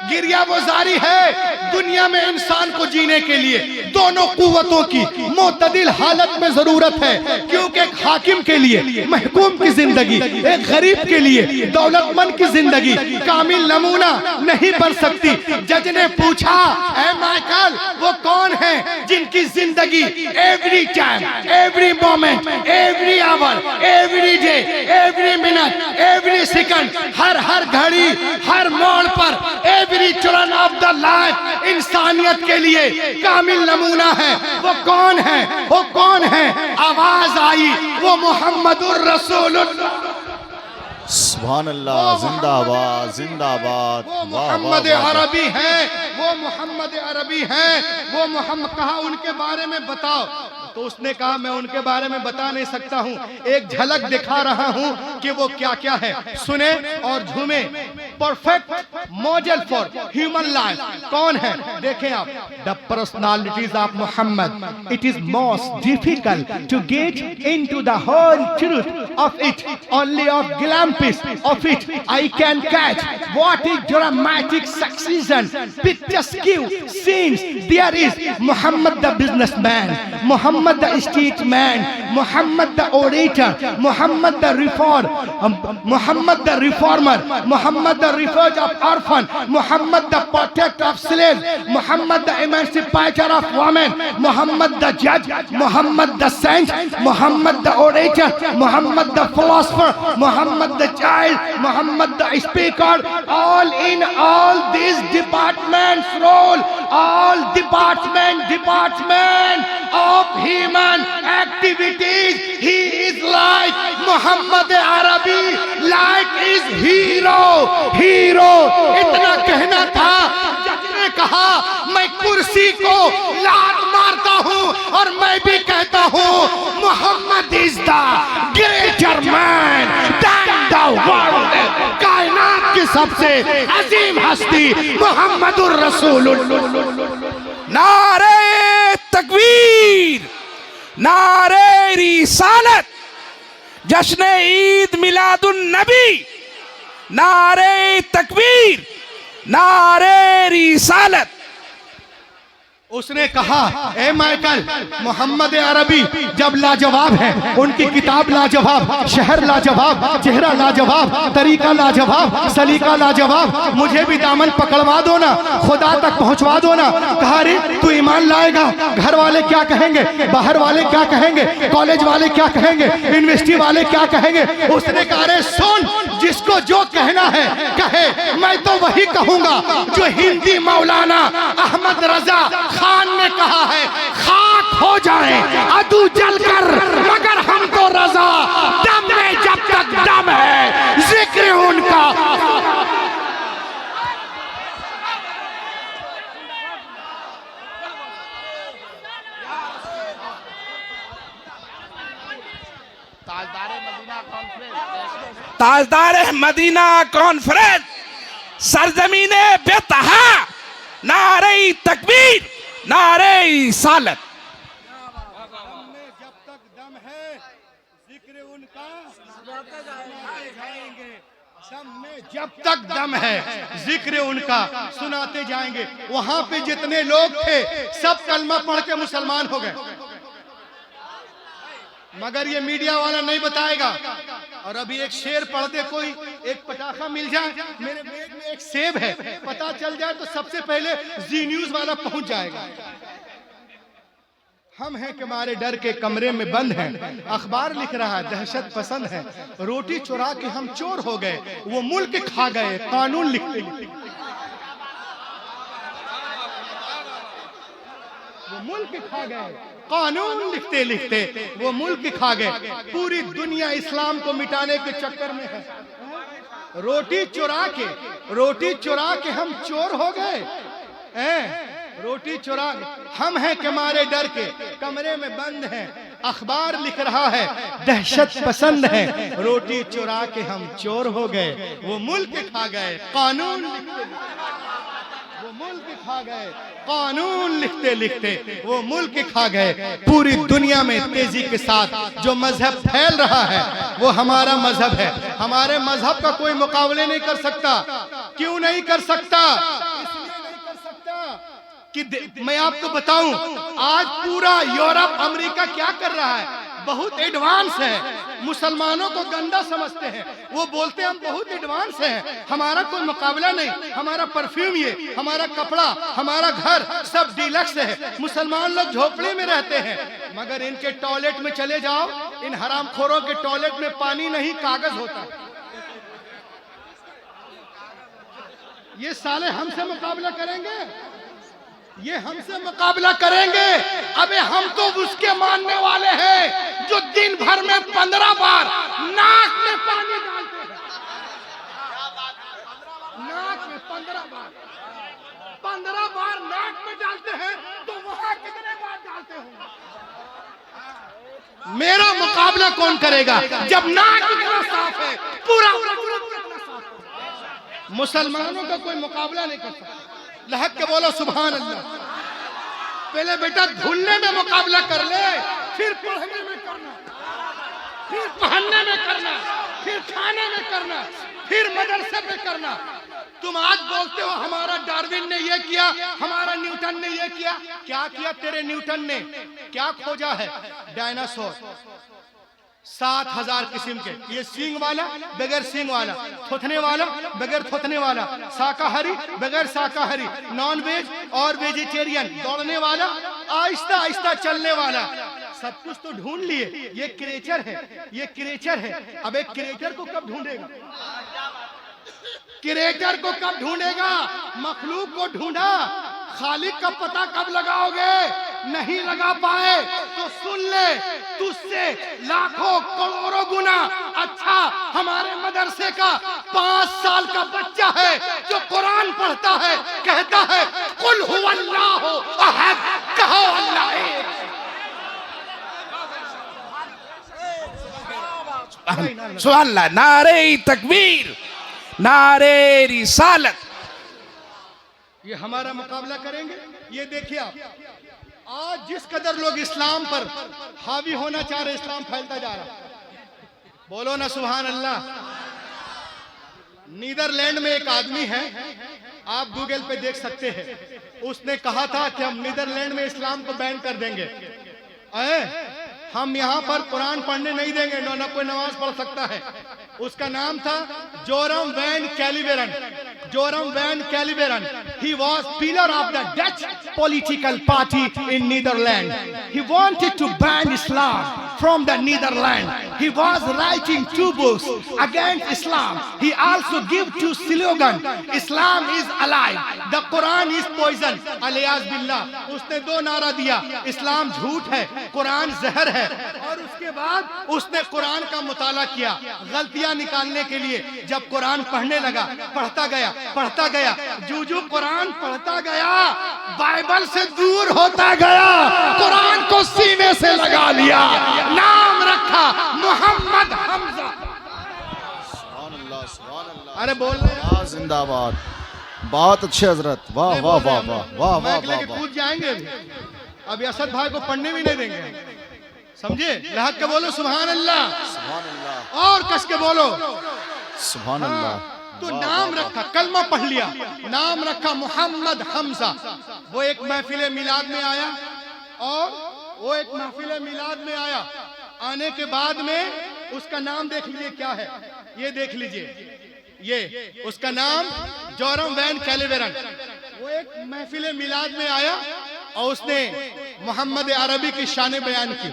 गिरिया वो जारी है। दुनिया में इंसान को जीने के लिए दोनों कुव्वतों की मोतदिल हालत में जरूरत है, क्योंकि एक हाकिम के लिए महकूम की जिंदगी, एक गरीब के लिए दौलतमंद की जिंदगी कामिल नमूना नहीं बन सकती। जज ने पूछा, ऐ माइकल वो कौन है जिनकी जिंदगी every time, every moment, every hour, every day, every minute, every second, हर घड़ी, हर मोड़ पर, every turn of the life इंसानियत के लिए कामिल नमूना है। वो कौन है? वो कौन है? आवाज आई, वो मोहम्मदुर रसूलुल्लाह। सुभान अल्लाह, जिंदाबाद जिंदाबाद। वो मोहम्मद अरबी है, वो मोहम्मद अरबी है, वो मोहम्मद। कहा उनके बारे में बताओ, तो उसने कहा मैं उनके बारे में बता नहीं सकता हूँ, एक झलक दिखा रहा हूँ कि वो क्या क्या है। सुने और झूमे। Perfect model for human life कौन है? देखें आप, the personalities of Muhammad. It is most difficult to get into the whole truth of it, only of glimpse of it I can catch what is dramatic succession, picturesque scenes. There is Muhammad the businessman, Muhammad the statesman, Muhammad the orator, Muhammad the Muhammad the reformer, Muhammad the refuge of orphan, Muhammad the protector of slaves, Muhammad the emancipator of women, Muhammad the judge, Muhammad the saint, Muhammad the orator, Muhammad the philosopher, Muhammad the child, Muhammad the speaker. All in all these departments role, all department of human activities, he is like Muhammad Arabi, like is hero. इतना कहना था, जज ने कहा मैं कुर्सी को लात मारता हूँ और मैं भी कहता हूँ Muhammad is the greater man than the world. कायनात की सबसे अजीम हस्ती मोहम्मदुर रसूलुल्लाह। नारे तकबीर, नारे रिसालत, जश्न ईद मिलादुन नबी, नारे तकबीर, नारे रिसालत। उसने कहा, ए माइकल मोहम्मद अरबी जब लाजवाब है, उनकी किताब लाजवाब, शहर लाजवाब, चेहरा लाजवाब, तरीका लाजवाब, सलीका लाजवाब, मुझे भी दामन पकड़वा दो ना, खुदा तक पहुंचवा दो ना। कहा रे तू ईमान लाएगा, घर वाले क्या कहेंगे, बाहर वाले क्या कहेंगे, कॉलेज वाले क्या कहेंगे, यूनिवर्सिटी वाले क्या कहेंगे। उसने कहा रे सुन, जिसको जो कहना है कहे, मैं तो वही कहूंगा जो हिंदी मौलाना अहमद रजा खान ने कहा है, खाक हो जाए अदू जलकर मगर हम तो रजा, दम में जब तक दम है जिक्र उनका। ताजदार मदीना कॉन्फ्रेंस, सरजमीने बेतहा, नारे तकबीर, नारे सालत। जब तक दम है जिक्र उनका जाएंगे, सब में जब तक दम है जिक्र उनका सुनाते जाएंगे। वहां पे जितने लोग थे सब कलमा पढ़ के मुसलमान हो गए, मगर ये मीडिया वाला नहीं बताएगा। और अभी एक शेर पढ़ दे कोई, एक पटाखा मिल जाए, मेरे बैग में एक सेब है, पता चल जाए तो सबसे पहले जी न्यूज वाला पहुंच जाएगा। हम हैं कि हमारे डर के कमरे में बंद हैं, अखबार लिख रहा है दहशत पसंद है, रोटी चुरा के हम चोर हो गए, वो मुल्क खा गए कानून लिखते वो मुल्क खा गए, कानून लिखते लिखते वो मुल्क खा गए। पूरी दुनिया इस्लाम को मिटाने के चक्कर में है। रोटी चुरा के हम चोर हो गए, रोटी चुरा। हम हैं कि हमारे डर के कमरे में बंद हैं, अखबार लिख रहा है दहशत पसंद है, रोटी चुरा के हम चोर हो गए, वो मुल्क खा गए कानून वो मुल्क खा गए कानून लिखते लिखते वो मुल्क खा गए। पूरी दुनिया में तेजी के साथ जो मजहब फैल रहा है वो हमारा मजहब है। हमारे मजहब का कोई मुकाबले नहीं कर सकता। क्यों नहीं कर सकता? इसलिए नहीं कर सकता कि मैं आपको बताऊं, आज पूरा यूरोप अमेरिका क्या कर रहा है, बहुत एडवांस है। मुसलमानों को गंदा समझते हैं, वो बोलते हैं हम बहुत एडवांस हैं, हमारा कोई मुकाबला नहीं, हमारा परफ्यूम ये, हमारा कपड़ा, हमारा घर सब डीलक्स है। मुसलमान लोग झोपड़ी में रहते हैं, मगर इनके टॉयलेट में चले जाओ, इन हरामखोरों के टॉयलेट में पानी नहीं कागज होता है। ये साले हमसे मुकाबला करेंगे, ये हमसे मुकाबला करेंगे। अबे हम तो उसके मानने वाले हैं जो दिन भर में 15 बार नाक में पानी डालते हैं। नाक में 15 बार नाक में डालते हैं, तो वहां कितने बार डालते होंगे? मेरा मुकाबला कौन करेगा जब नाक इतना साफ है, पूरा इतना साफ है। मुसलमानों का कोई मुकाबला नहीं कर सकता। लहक के बोलो सुभान अल्लाह। पहले बेटा धुलने में मुकाबला कर ले, फिर पढ़ने में करना, फिर पहनने में करना, फिर खाने में करना, फिर मदरसे में करना। तुम आज बोलते हो हमारा डार्विन ने ये किया, हमारा न्यूटन ने ये किया। क्या किया तेरे न्यूटन ने? क्या खोजा है? डायनासोर 7000 किस्म के, ये सींग वाला, बगैर सींग वाला, थोथने वाला, बगैर थोथने वाला, शाकाहारी, बगैर शाकाहारी, नॉन वेज और वेजिटेरियन, दौड़ने वाला, आहिस्ता आहिस्ता चलने वाला, सब कुछ तो ढूंढ लिए। ये क्रिएचर है, ये क्रिएचर है। अब एक क्रिएटर को कब ढूंढेगा? क्रिएटर को कब ढूंढेगा? मखलूक को ढूंढा, खालिक का पता कब लगाओगे? नहीं लगा पाए तो सुन ले, तुझसे लाखों करोड़ों गुना अच्छा हमारे मदरसे का 5 साल का बच्चा है जो कुरान पढ़ता है, कहता है कुल हुवल्लाहु अहद, कहो अल्लाह एक। सुभान अल्लाह। नारे तकबीर, नारे रिसालत। ये हमारा मुकाबला करेंगे। ये देखिए आप, आज जिस कदर लोग इस्लाम पर हावी होना चाह रहे, इस्लाम फैलता जा रहा। बोलो ना सुभान अल्लाह। नीदरलैंड में एक आदमी है, आप गूगल पे देख सकते हैं। उसने कहा था कि हम नीदरलैंड में इस्लाम को बैन कर देंगे, हम यहाँ पर कुरान पढ़ने नहीं देंगे, ना कोई नमाज पढ़ सकता है। उसका नाम था Joram van Kaliveran. Joram van Kaliveran, he was pillar of the Dutch political party in Netherlands. He wanted to ban Islam from the Netherlands. He was writing 2 books against Islam. He also gave 2 slogans: Islam is alive, the Quran is poison. अलियाज़ बिल्लाह। उसने 2 नारा दिया, इस्लाम झूठ है, कुरान जहर है। और उसके बाद उसने कुरान का मुताला किया गलतियां निकालने के लिए। जब कुरान पढ़ने लगा, पढ़ता गया, जो कुरान पढ़ता गया, बाइबल से दूर होता गया, कुरान को सीने से लगा लिया, नाम रखा मोहम्मद हमजा। अरे बोल रहे जिंदाबाद। बहुत अच्छे हजरत, वाह वाह वाह वाह वाह वाह वाह। कूद जाएंगे अब असद भाई को पढ़ने भी नहीं देंगे, समझे? लहक के बोलो सुभान अल्लाह, सुभान अल्लाह, और कस के बोलो सुभान अल्लाह। तो नाम रखा, कलमा पढ़ लिया, नाम रखा मोहम्मद हमजा। वो एक महफिल मिलाद में आया, और वो एक महफिल मिलाद में आया, आने के बाद में उसका नाम देख लीजिए क्या है, ये देख लीजिए, ये उसका नाम जोरम वैन कैलिवेरन। वो एक महफिल मिलाद में आया और उसने मोहम्मद अरबी की शान बयान की।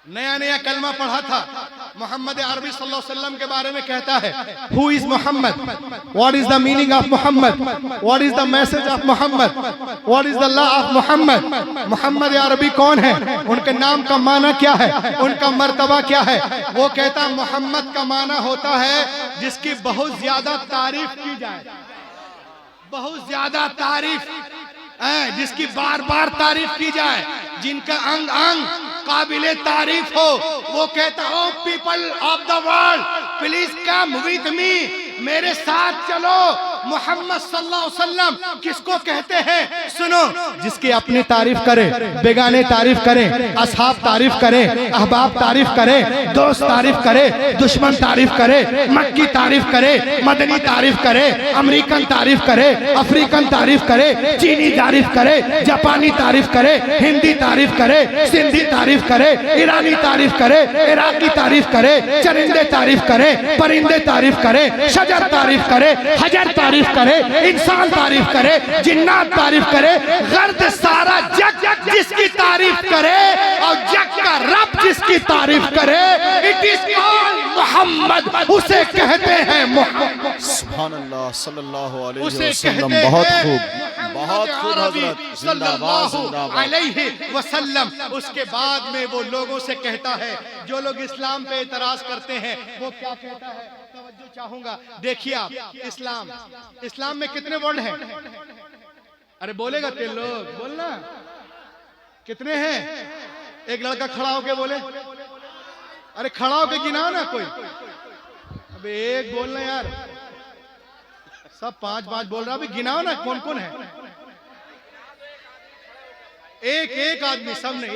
नया नया कलमा पढ़ा था। मोहम्मद अरबी सल्लल्लाहु अलैहि वसल्लम के बारे में कहता है, who is Muhammad, what is the meaning of Muhammad, what is the message of Muhammad, what is the law of Muhammad. Muhammad अरबी कौन है, उनके नाम का माना क्या है, उनका मर्तबा क्या है। वो कहता है मोहम्मद का माना होता है जिसकी बहुत ज्यादा तारीफ की जाए, बहुत ज्यादा तारीफ, जिसकी बार बार तारीफ की जाए, जिनका अंग अंग काबिले तारीफ हो, वो कहता हो people of the world please come with me, मेरे साथ चलो। मोहम्मद सल्लल्लाहु अलैहि वसल्लम किसको कहते हैं? सुनो, जिसकी अपनी तारीफ करे, बेगाने तारीफ करें, असहाब तारीफ करें, अहबाब तारीफ करें, दोस्त तारीफ करे, दुश्मन तारीफ करे, मक्की तारीफ करे, मदनी तारीफ करे, अमेरिकन तारीफ करे, अफ्रीकन तारीफ करे, चीनी तारीफ करे, जापानी तारीफ करे, हिंदी तारीफ करे, सिंधी तारीफ करे, ईरानी तारीफ करे, इराकी तारीफ करे, चरिंदे तारीफ करे, परिंदे तारीफ करे, शजर तारीफ करे, हजर तारीफ करे, इंसान तारीफ करे, जिन्नात तारीफ करे, गर्द सारा जग जिसकी तारीफ करे और जग का रब जिसकी तारीफ करे, इट इज कॉल्ड मोहम्मद, उसे कहते हैं मोहम्मद। सुभान अल्लाह सल्लल्लाहु अलैहि उसे वसल्लम। कहते बहुत हैं खूब, बहुत खूब हजरत, जिंदाबाद जिंदाबाद। अलैहि वसल्लम। उसके बाद में वो लोगों से कहता है, जो लोग इस्लाम पे एतराज करते हैं, वो क्या कहता है? तवज्जो चाहूंगा, देखिए आप, इस्लाम में कितने वर्ड हैं? अरे बोलेगा तेरे लोग, बोलना कितने हैं? एक लड़का खड़ा होके बोले, अरे खड़ा होके गिनाओ ना कोई। अबे एक बोलना यार, सब पांच पांच बोल रहा, अभी गिनाओ ना कौन कौन है। एक एक आदमी, सबने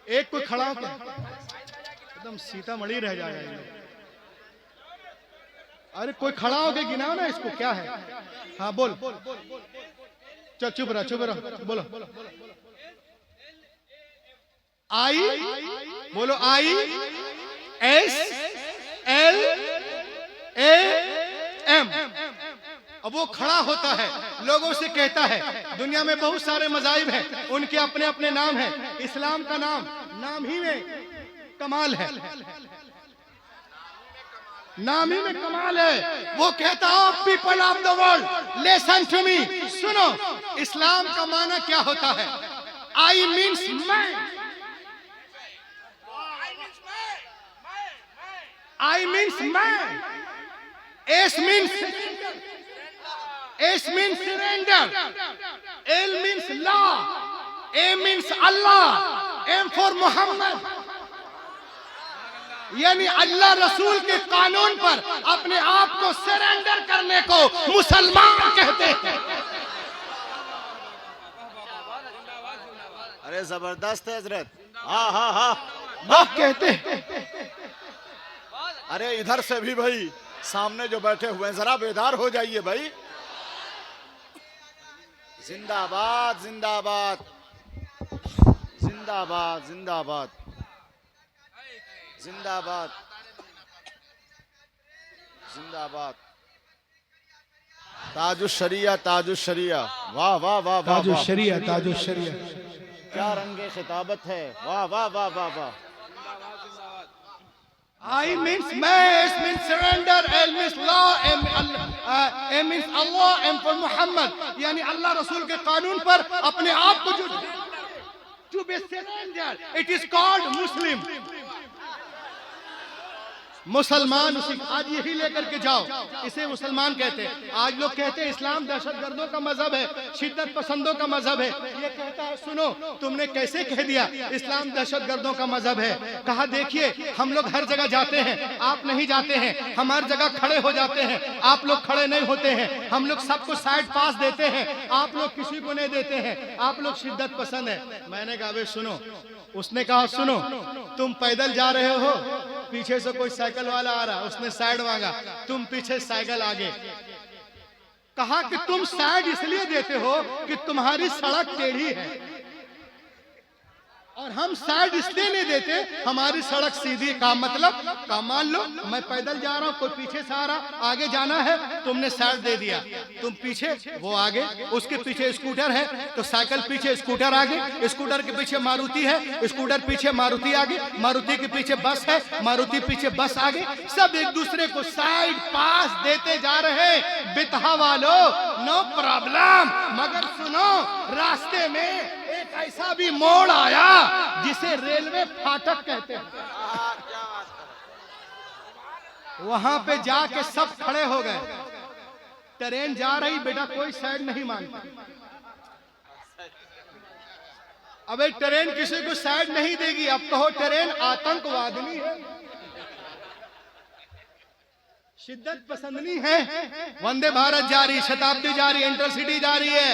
एक कोई खड़ा होकर, एकदम सीतामढ़ी रह जाएगा। अरे कोई खड़ा होके गिनाओ ना इसको, क्या है? हाँ बोल, चल चुप रहा, बोलो। आई, बोलो I S L A M. अब वो खड़ा होता है, लोगों से कहता है, दुनिया में बहुत सारे मज़ाहिब हैं, उनके अपने अपने नाम हैं, इस्लाम का नाम ही में कमाल है, नाम ही में कमाल है। वो कहता हो people of the world listen to me, सुनो, इस्लाम का माना क्या होता है? आई मीन्स मैं, I means man. S means surrender. L means law. A means Allah. M for Muhammad. यानी अल्लाह रसूल के कानून पर अपने आप को सरेंडर करने को मुसलमान कहते हैं। अरे जबरदस्त है हजरत। हाँ हाँ हाँ, आप कहते हैं। अरे इधर से भी भाई, सामने जो बैठे हुए हैं जरा बेदार हो जाइए भाई। जिंदाबाद जिंदाबाद जिंदाबाद जिंदाबाद जिंदाबाद जिंदाबाद। ताजुशरिया ताजुशरिया, वाह वाह वाह वाह। ताजुशरिया ताजुशरिया, क्या रंगे खिताबत है, वाह वाह वाह वाह वाह। I means man, S means surrender, L means law, M means Allah, M for Muhammad। यानी अल्लाह रसूल के कानून पर अपने आप को जो to be surrender, it is called Muslim। मुसलमान उसी, आज यही लेकर के जाओ, इसे मुसलमान कहते हैं। आज लोग कहते हैं इस्लाम दहशतगर्दों का मजहब है, शिद्दत पसंदों का मजहब है। ये कहता है, सुनो तुमने कैसे कह दिया इस्लाम दहशतगर्दों का मजहब है? कहा देखिए, हम लोग हर जगह जाते हैं, आप नहीं जाते हैं, हम हर जगह खड़े हो जाते हैं, आप लोग खड़े नहीं होते हैं, हम लोग सबको साइड पास देते हैं, आप लोग किसी को नहीं देते हैं, आप लोग शिद्दत पसंद है। मैंने कहा बे सुनो, उसने कहा सुनो, तुम पैदल जा रहे हो, पीछे से कोई साइकिल वाला आ रहा, उसने साइड मांगा, तुम पीछे साइकिल आगे। कहा कि तुम साइड इसलिए देते हो कि तुम्हारी सड़क टेढ़ी है, और हम साइड इसलिए नहीं देते, हमारी सड़क सीधी। का मतलब, का मान लो मैं पैदल जा रहा हूँ, कोई पीछे से आ रहा, आगे जाना है, तुमने साइड दे दिया, तुम पीछे वो आगे, उसके पीछे स्कूटर है तो साइकिल पीछे, स्कूटर आगे, स्कूटर के पीछे मारुति है, स्कूटर पीछे मारुति आगे, मारुति के पीछे बस है, मारुति पीछे बस आगे, सब एक दूसरे को साइड पास देते जा रहे। बितहा वालों, नो प्रॉब्लम, मगर सुनो, रास्ते में एक ऐसा भी मोड़ आया जिसे रेलवे फाटक कहते हैं। वहां पे जाके सब खड़े हो गए, ट्रेन जा रही, बेटा कोई साइड नहीं मांगता। अबे ट्रेन किसी को साइड नहीं देगी, अब कहो ट्रेन आतंकवादिनी है, शिद्दत पसंदनी है। वंदे भारत जारी, शताब्दी जारी, इंटरसिटी जारी है,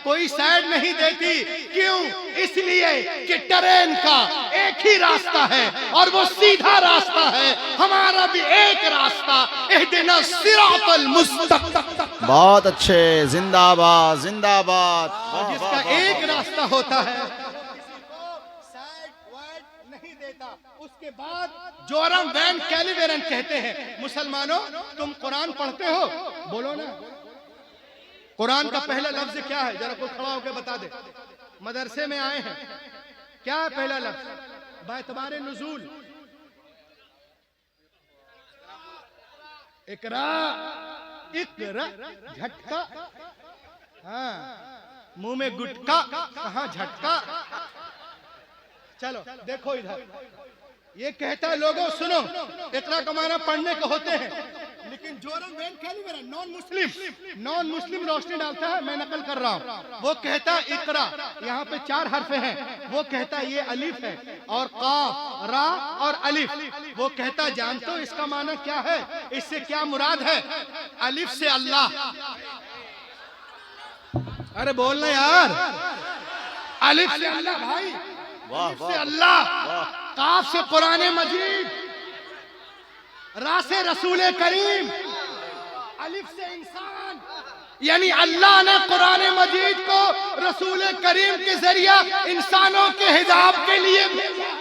कोई साइड नहीं देती। क्यों? इसलिए कि ट्रेन का एक ही रास्ता है और वो सीधा रास्ता है। हमारा भी एक रास्ता, इहदिना सिरातल मुस्तकीम। बहुत अच्छे, जिंदाबाद जिंदाबाद। और जिसका एक रास्ता होता है, साइड वाइड नहीं देता। उसके बाद जोरम वैन कैलिवेरन कहते हैं, मुसलमानों तुम कुरान पढ़ते हो? बोलो ना, कुरान का पहला लफ्ज क्या है? जरा कोई खड़ा होकर बता दे। मदरसे में आए हैं, क्या है पहला लफ्ज? बातबारे नुजूल, इकरा, इकरा, झटका। हाँ, मुंह में गुटका, कहां झटका। चलो देखो इधर, ये कहता है लोगों सुनो, इकरा का माना पढ़ने को होते हैं, लेकिन जोरम वैन कैलिवेरन नॉन मुस्लिम रोशनी डालता है, मैं नकल कर रहा हूँ। वो कहता है इकरा, यहाँ पे 4 हर्फ हैं, वो कहता है ये अलिफ है और काफ, रा और अलिफ। वो कहता है जानते हो इसका माना क्या है, इससे क्या मुराद है? अलिफ से अल्लाह। अरे बोलना यार, अलिफ से अल्लाह भाई, अलिफ से अल्लाह, काफ से कुरान मजीद, रा से रसूल करीम, अलिफ से इंसान। यानी अल्लाह ने कुरान मजीद को रसूल करीम के जरिए इंसानों के हिजाब के लिए भेजा।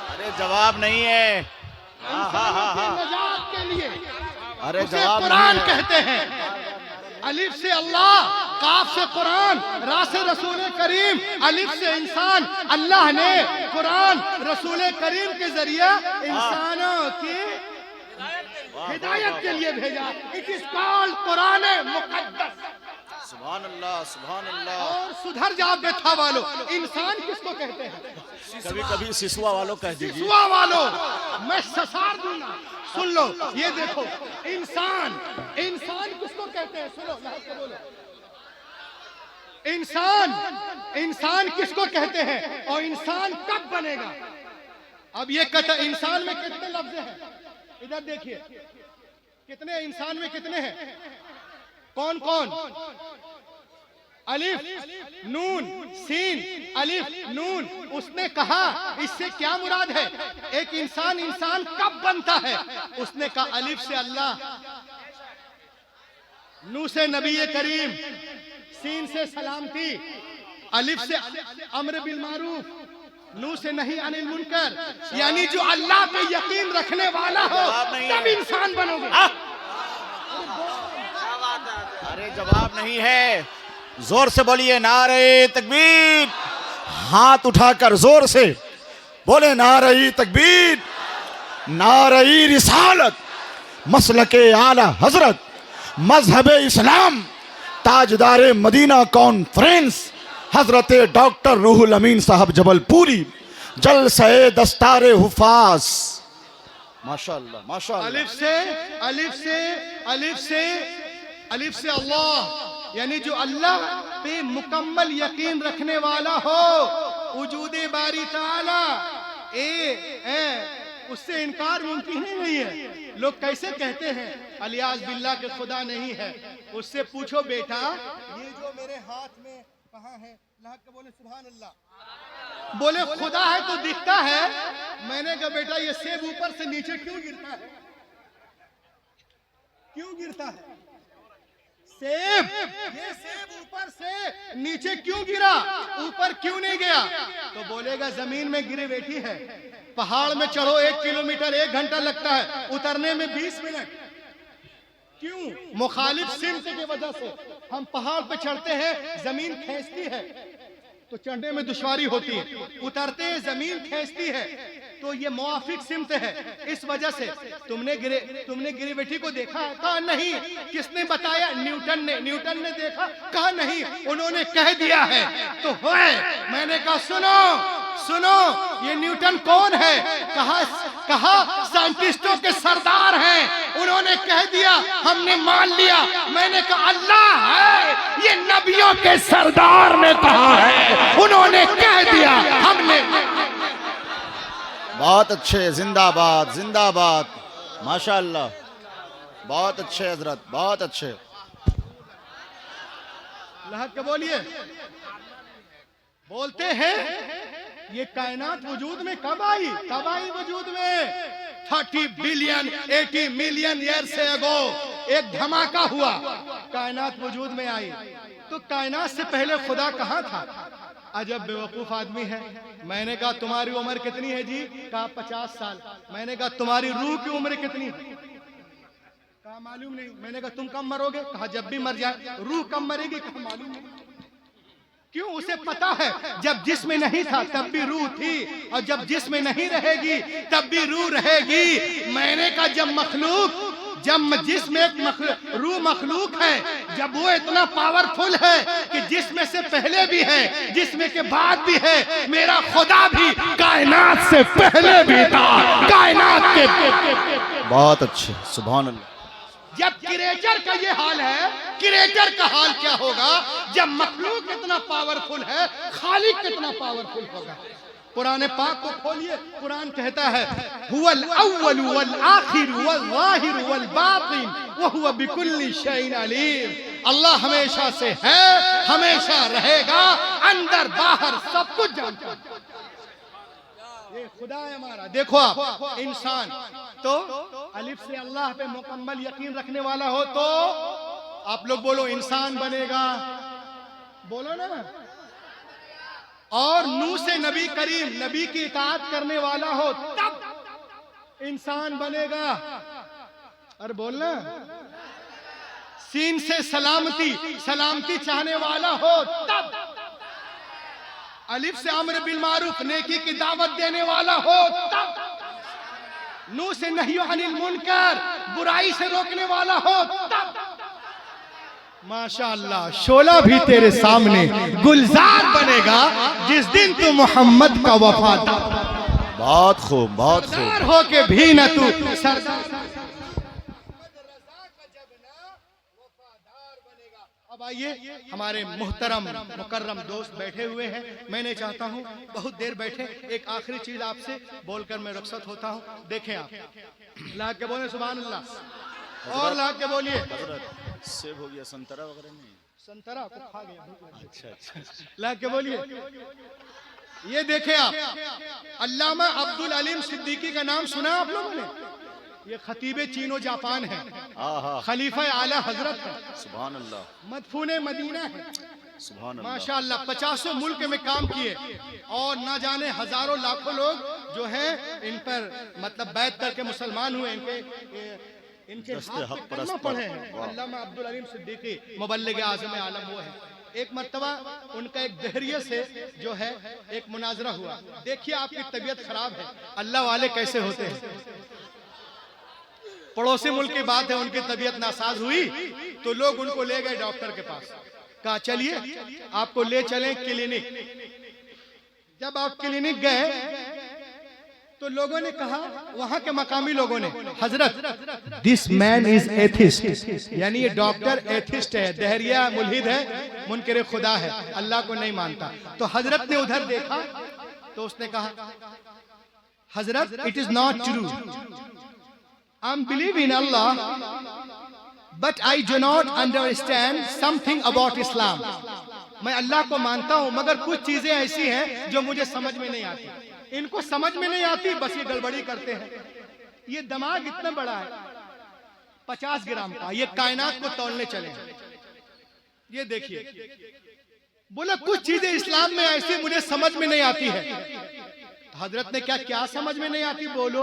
अरे जवाब नहीं है, इंसानों के निजात के लिए। अरे उसे जवाब कुरान नहीं है। कहते हैं। अलिफ से अल्लाह, काफ से कुरान, रा से रसूल करीम, अलिफ से इंसान। अल्लाह ने कुरान रसूल करीम के जरिए इंसानों की हिदायत के लिए भेजा। इट इज कॉल्ड कुरान मुकद्दस। सुभान अल्लाह, सुभान अल्लाह। और सुधर जाओ बेथा वालों, इंसान किसको कहते हैं? कभी कभी सिसुआ वालों कह दीजिए। सुआ वालों, मैं ससार दूंगा। सुन लो, ये देखो, इंसान किसको कहते हैं? सुनो, लाहौर से बोलो। इंसान किसको कहते हैं और इंसान कब बनेगा? अब ये कहता, इंसान में कितने लफ्ज हैं? इधर देखिए, कितने इंसान में कितने हैं? कौन कौन? अलिफ, नून, सीन, अलिफ, नून। उसने कहा इससे क्या मुराद है? एक इंसान कब बनता है? उसने कहा अलिफ से अल्लाह, नू से नबी करीम, सीन से सलामती, अलिफ से अम्र बिल मारूफ, नू से नहीं अनिल मुनकर। यानी जो अल्लाह पे यकीन रखने वाला हो तब इंसान बनोगे। अरे जवाब नहीं है, जोर से बोलिए नारे तकबीर। हाथ उठाकर जोर से बोले नारे तकबीर, नारे रिसालत, मसलके आला हजरत, मजहब इस्लाम, ताजदार मदीना कॉन्फ्रेंस, हजरत डॉक्टर रूहुल अमीन साहब जबलपुरी, जलसे दस्तारे हुफाज। माशाअल्लाह माशाअल्लाह। अलिफ से अल्लाह, यानी जो अल्लाह पे मुकम्मल यकीन रखने वाला हो, वजूदे बारी ताला, उससे इनकार मुमकिन ही नहीं है। लोग कैसे कहते हैं अलियाज बिल्ला के खुदा नहीं है? उससे पूछो बेटा, ये जो मेरे हाथ में कहाँ है? लाहक के बोले सुभान अल्लाह। बोले खुदा है तो दिखता है। मैंने कहा बेटा ये सेब ऊपर से नीचे क्यों गिरता है? क्यों गिरता है सेब? ये सेब ऊपर से नीचे क्यों गिरा, ऊपर क्यों नहीं गया? तो बोलेगा जमीन में गिरी बैठी है। पहाड़ में चढ़ो 1 किलोमीटर 1 घंटा लगता है, उतरने में 20 मिनट। क्यों? मुखालिफ सिमत की वजह से। हम पहाड़ पे चढ़ते हैं, जमीन खींचती है तो चढ़ने में दुश्वारी होती है, उतरते हैं जमीन खींचती है, तो ये मुआफिक सिमत है। इस वजह से तुमने ग्रेविटी को देखा? कहा नहीं। किसने बताया? न्यूटन ने देखा? कहा नहीं, उन्होंने कह दिया है तो है। मैंने कहा सुनो, ये न्यूटन कौन है? कहा साइंटिस्टों के सरदार हैं, उन्होंने कह दिया हमने मान लिया। मैंने कहा अल्लाह है, ये नबियों के सरदार ने कहा है, उन्होंने कह दिया हमने। बहुत अच्छे, जिंदाबाद जिंदाबाद, माशाअल्लाह, बहुत अच्छे हजरत, बहुत अच्छे। अल्लाह के बोलिए। बोलते हैं ये कायनात वजूद में कब आई? कब आई वजूद में? 30 बिलियन 80 मिलियन ईयर से अगो एक धमाका हुआ, कायनात वजूद में आई। तो कायनात से पहले खुदा कहाँ था? अजब बेवकूफ आदमी है। मैंने कहा तुम्हारी उम्र कितनी है जी? कहा 50 साल। मैंने कहा तुम्हारी रूह की उम्र कितनी है? कहा मालूम नहीं। मैंने कहा तुम कब मरोगे? कहा जब भी मर जाए। रूह कब मरेगी? कहा मालूम नहीं। क्यों? उसे पता है जब जिस्म नहीं था तब भी रूह थी, और जब जिस्म नहीं रहेगी तब भी रूह रहेगी। मैंने कहा जब जिस्म एक रूह मखलूक है, जब वो इतना पावरफुल है कि जिस्म से पहले भी है, जिस्म के बाद भी है, मेरा खुदा भी कायनात से पहले भी था, कायनात के। बहुत अच्छे, सुभान अल्लाह। जब क्रिएटर का ये हाल है, क्रिएटर का हाल क्या होगा? जब मखलूक इतना पावरफुल है, खालिक कितना पावरफुल होगा? कुरान पाक को खोलिए, कुरान कहता है हुवल अव्वल वल आखिर वल ज़ाहिर वल बातिन व हुवा बिकुल्लि शैइन अलीम। अल्लाह हमेशा से है, हमेशा रहेगा, अंदर बाहर सब कुछ जानता है। ये खुदा है हमारा। देखो आप इंसान तो अलिफ से अल्लाह पे मुकम्मल यकीन रखने वाला हो तो आप लोग बोलो इंसान बनेगा, बोलो ना। और नू से नबी करीम, नबी की इताअत करने वाला हो तब इंसान बनेगा। अरे बोलना। सीन से सलामती चाहने वाला हो तब। अलिफ से अम्र बिल मारूफ, नेकी की दावत देने वाला हो तब। नू से नही अनिल मुनकर, बुराई से रोकने वाला हो तब। माशाअल्लाह, शोला भी तेरे सामने गुलजार बनेगा जिस दिन तू मोहम्मद का वफादार। बहुत खूब, बहुत खूब। हो के भी न तू सरदार। अब आइए, हमारे मुहतरम मुकर्रम दोस्त बैठे हुए हैं। मैंने चाहता हूँ बहुत देर बैठे। एक आखिरी चीज आपसे बोलकर मैं रुखसत होता हूँ। देखें आप, ला के बोले सुभान अल्लाह, और ला के बोलिए। सेब हो गया, संतरा वगैरह नहीं? संतरा को खा गया। अच्छा अच्छा, ला के बोलिए। ये देखें आप, अल्लामा अब्दुल अलीम सिद्दीकी का नाम सुना आप लोगों ने? ये खतीबे चीनो जापान है, खलीफा आला हजरत है, सुभान अल्लाह, मदफूने मदीना है, सुभान अल्लाह, माशाअल्लाह। 50 मुल्क में काम किए और ना जाने हजारों लाखों लोग जो हैं इन पर मतलब बैत करके मुसलमान हुए। इनके हाथ पे कलमा पढ़े हैं। अल्लामा अब्दुल अलीम सिद्दीकी मुबल्लिग आज़म आलम वो है। एक मर्तबा उनका एक दहरिया से जो है एक मुनाजरा हुआ। देखिए आपकी तबीयत खराब है, अल्लाह वाले कैसे होते हैं। पड़ोसी मुल्क की बात है, उनकी तबीयत नासाज हुई तो लोग उनको ले गए डॉक्टर के पास। कहा चलिए आपको ले चलें क्लिनिक। जब आप क्लिनिक गए तो लोगों ने कहा, वहां के मकामी लोगों ने, हजरत दिस मैन इज एथिस्ट, यानी ये डॉक्टर एथिस्ट है, दहरिया मुल्हिद है, मुनकिर खुदा है, अल्लाह को नहीं मानता। तो हजरत ने उधर देखा तो उसने कहा हजरत it is not true, I believe in Allah, but I do not understand something about Islam. मैं अल्लाह को मानता हूँ मगर कुछ चीजें ऐसी हैं जो मुझे समझ में नहीं आती। इनको समझ में नहीं आती, बस ये गड़बड़ी करते हैं। ये दिमाग इतना बड़ा है 50 ग्राम का, ये कायनात को तौलने चले। ये देखिए, बोला कुछ चीजें इस्लाम में ऐसी मुझे समझ में नहीं आती है। हजरत ने क्या समझ में नहीं आती बोलो?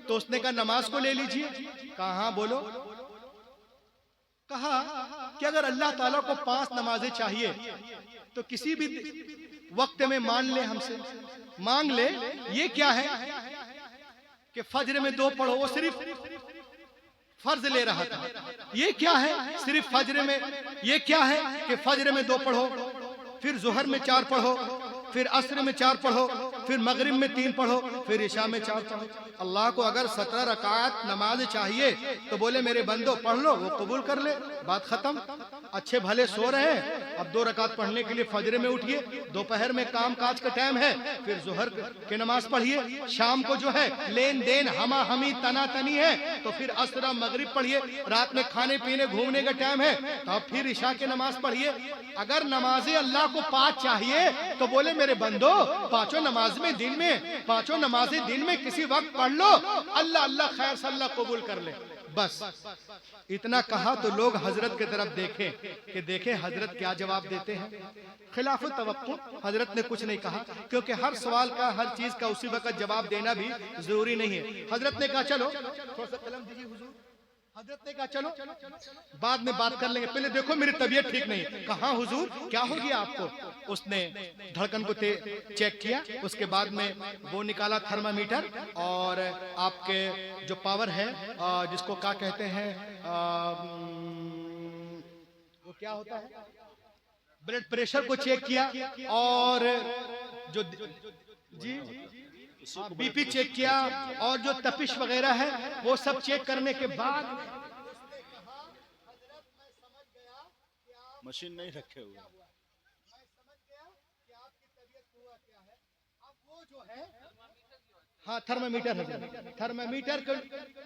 तो उसने कहा नमाज को ले लीजिए। कहा हाँ बोलो। कहा कि अगर अल्लाह ताला को 5 नमाजें चाहिए तो किसी भी वक्त में मान ले, हमसे मांग ले। ये क्या है कि फज्र में 2 पढ़ो, वो सिर्फ फर्ज ले रहा था। ये क्या है सिर्फ फज्र में, ये क्या है कि फज्र में 2 पढ़ो, फिर जोहर में 4 पढ़ो, फिर असर में 4 पढ़ो, फिर मगरिब में 3 पढ़ो, फिर इशा में 4 पढ़ो। अल्लाह को अगर 17 रकात नमाज चाहिए तो बोले मेरे बंदो पढ़ लो, वो कबूल कर ले, बात खत्म। अच्छे भले सो रहे हैं, अब 2 रकात पढ़ने के लिए फजर में उठिए, दोपहर में काम काज का टाइम है, फिर जोहर की नमाज पढ़िए, शाम को जो है लेन देन हमा हमी तना तनी है तो फिर असर मगरिब पढ़िए, रात में खाने पीने घूमने का टाइम है तो अब फिर इशा की नमाज पढ़िए। अगर नमाजें अल्लाह को 5 चाहिए तो बोले मेरे बंदो 5 नमाज में दिन में 5 नमाजें दिन में किसी वक्त पढ़ लो, अल्लाह अल्लाह खैर से अल्लाह कबूल कर ले। बस इतना कहा तो लोग हजरत की तरफ देखें कि देखें हजरत क्या जवाब देते हैं। खिलाफ तवक्कुह हजरत ने कुछ नहीं कहा, क्योंकि हर सवाल का हर चीज का उसी वक्त जवाब देना भी जरूरी नहीं है। हजरत ने कहा चलो थोड़ा सा कलम दीजिए हुजूर। हजरत ने कहा चलो बाद में बात कर लेंगे, पहले देखो मेरी तबीयत ठीक नहीं। कहा हुजूर क्या हो गया आपको? उसने धड़कन को चेक किया, उसके बाद में वो निकाला थर्मामीटर और आपके जो पावर है जिसको क्या कहते हैं वो क्या होता है, ब्लड प्रेशर को चेक किया और जो जी बीपी चेक किया और जो तपिश वगैरह है वो सब चेक करने के बाद मशीन नहीं रखे हुए, मैं समझ गया कि आपकी तबीयत हुआ क्या है। अब वो जो है हाँ थर्मामीटर है, थर्मामीटर का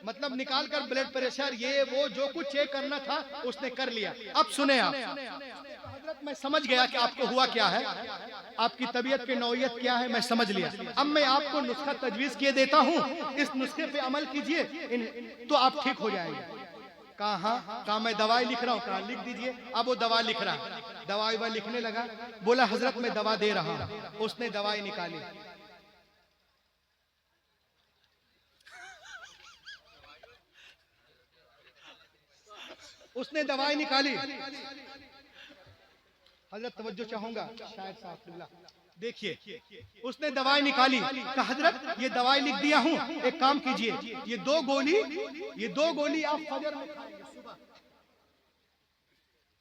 मतलब निकाल कर ब्लड प्रेशर ये वो जो कुछ चेक करना था उसने कर लिया। अब सुने आप, हजरत मैं समझ गया कि आपको हुआ क्या है, आपकी तबीयत की नौयत क्या है मैं समझ लिया। अब मैं आपको नुस्खा तजवीज किए देता हूँ, इस नुस्खे पे अमल कीजिए तो आप ठीक हो जाएंगे। कहा मैं दवाई लिख रहा हूँ, कहा लिख दीजिए। अब वो दवा लिख रहा है, दवाई वह लिखने लगा, बोला हजरत मैं दवा दे रहा हूँ। उसने दवाई निकाली, उसने दवाई निकाली। हजरत तवज्जो चाहूंगा शायद साहब, देखिए उसने दवाई निकाली, कहा हजरत ये दवाई लिख दिया हूँ, एक काम कीजिए ये 2 गोली आप फजर में खाएंगे सुबह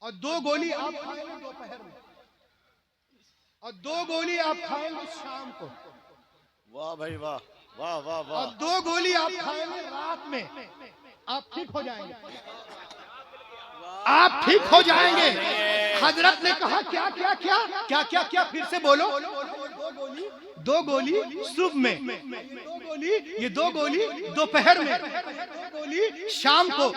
और 2 गोली आप खाएंगे दोपहर में और 2 गोली आप खाएंगे शाम को। वाह भाई वाह वाह वाह वाह। और 2 गोली आप खाएंगे रात में, आप ठीक हो जाएंगे, आप ठीक हो जाएंगे। हजरत ने कहा क्या क्या क्या क्या क्या क्या फिर से बोलो। 2 गोली सुबह में, ये 2 गोली दोपहर में, 2 गोली शाम को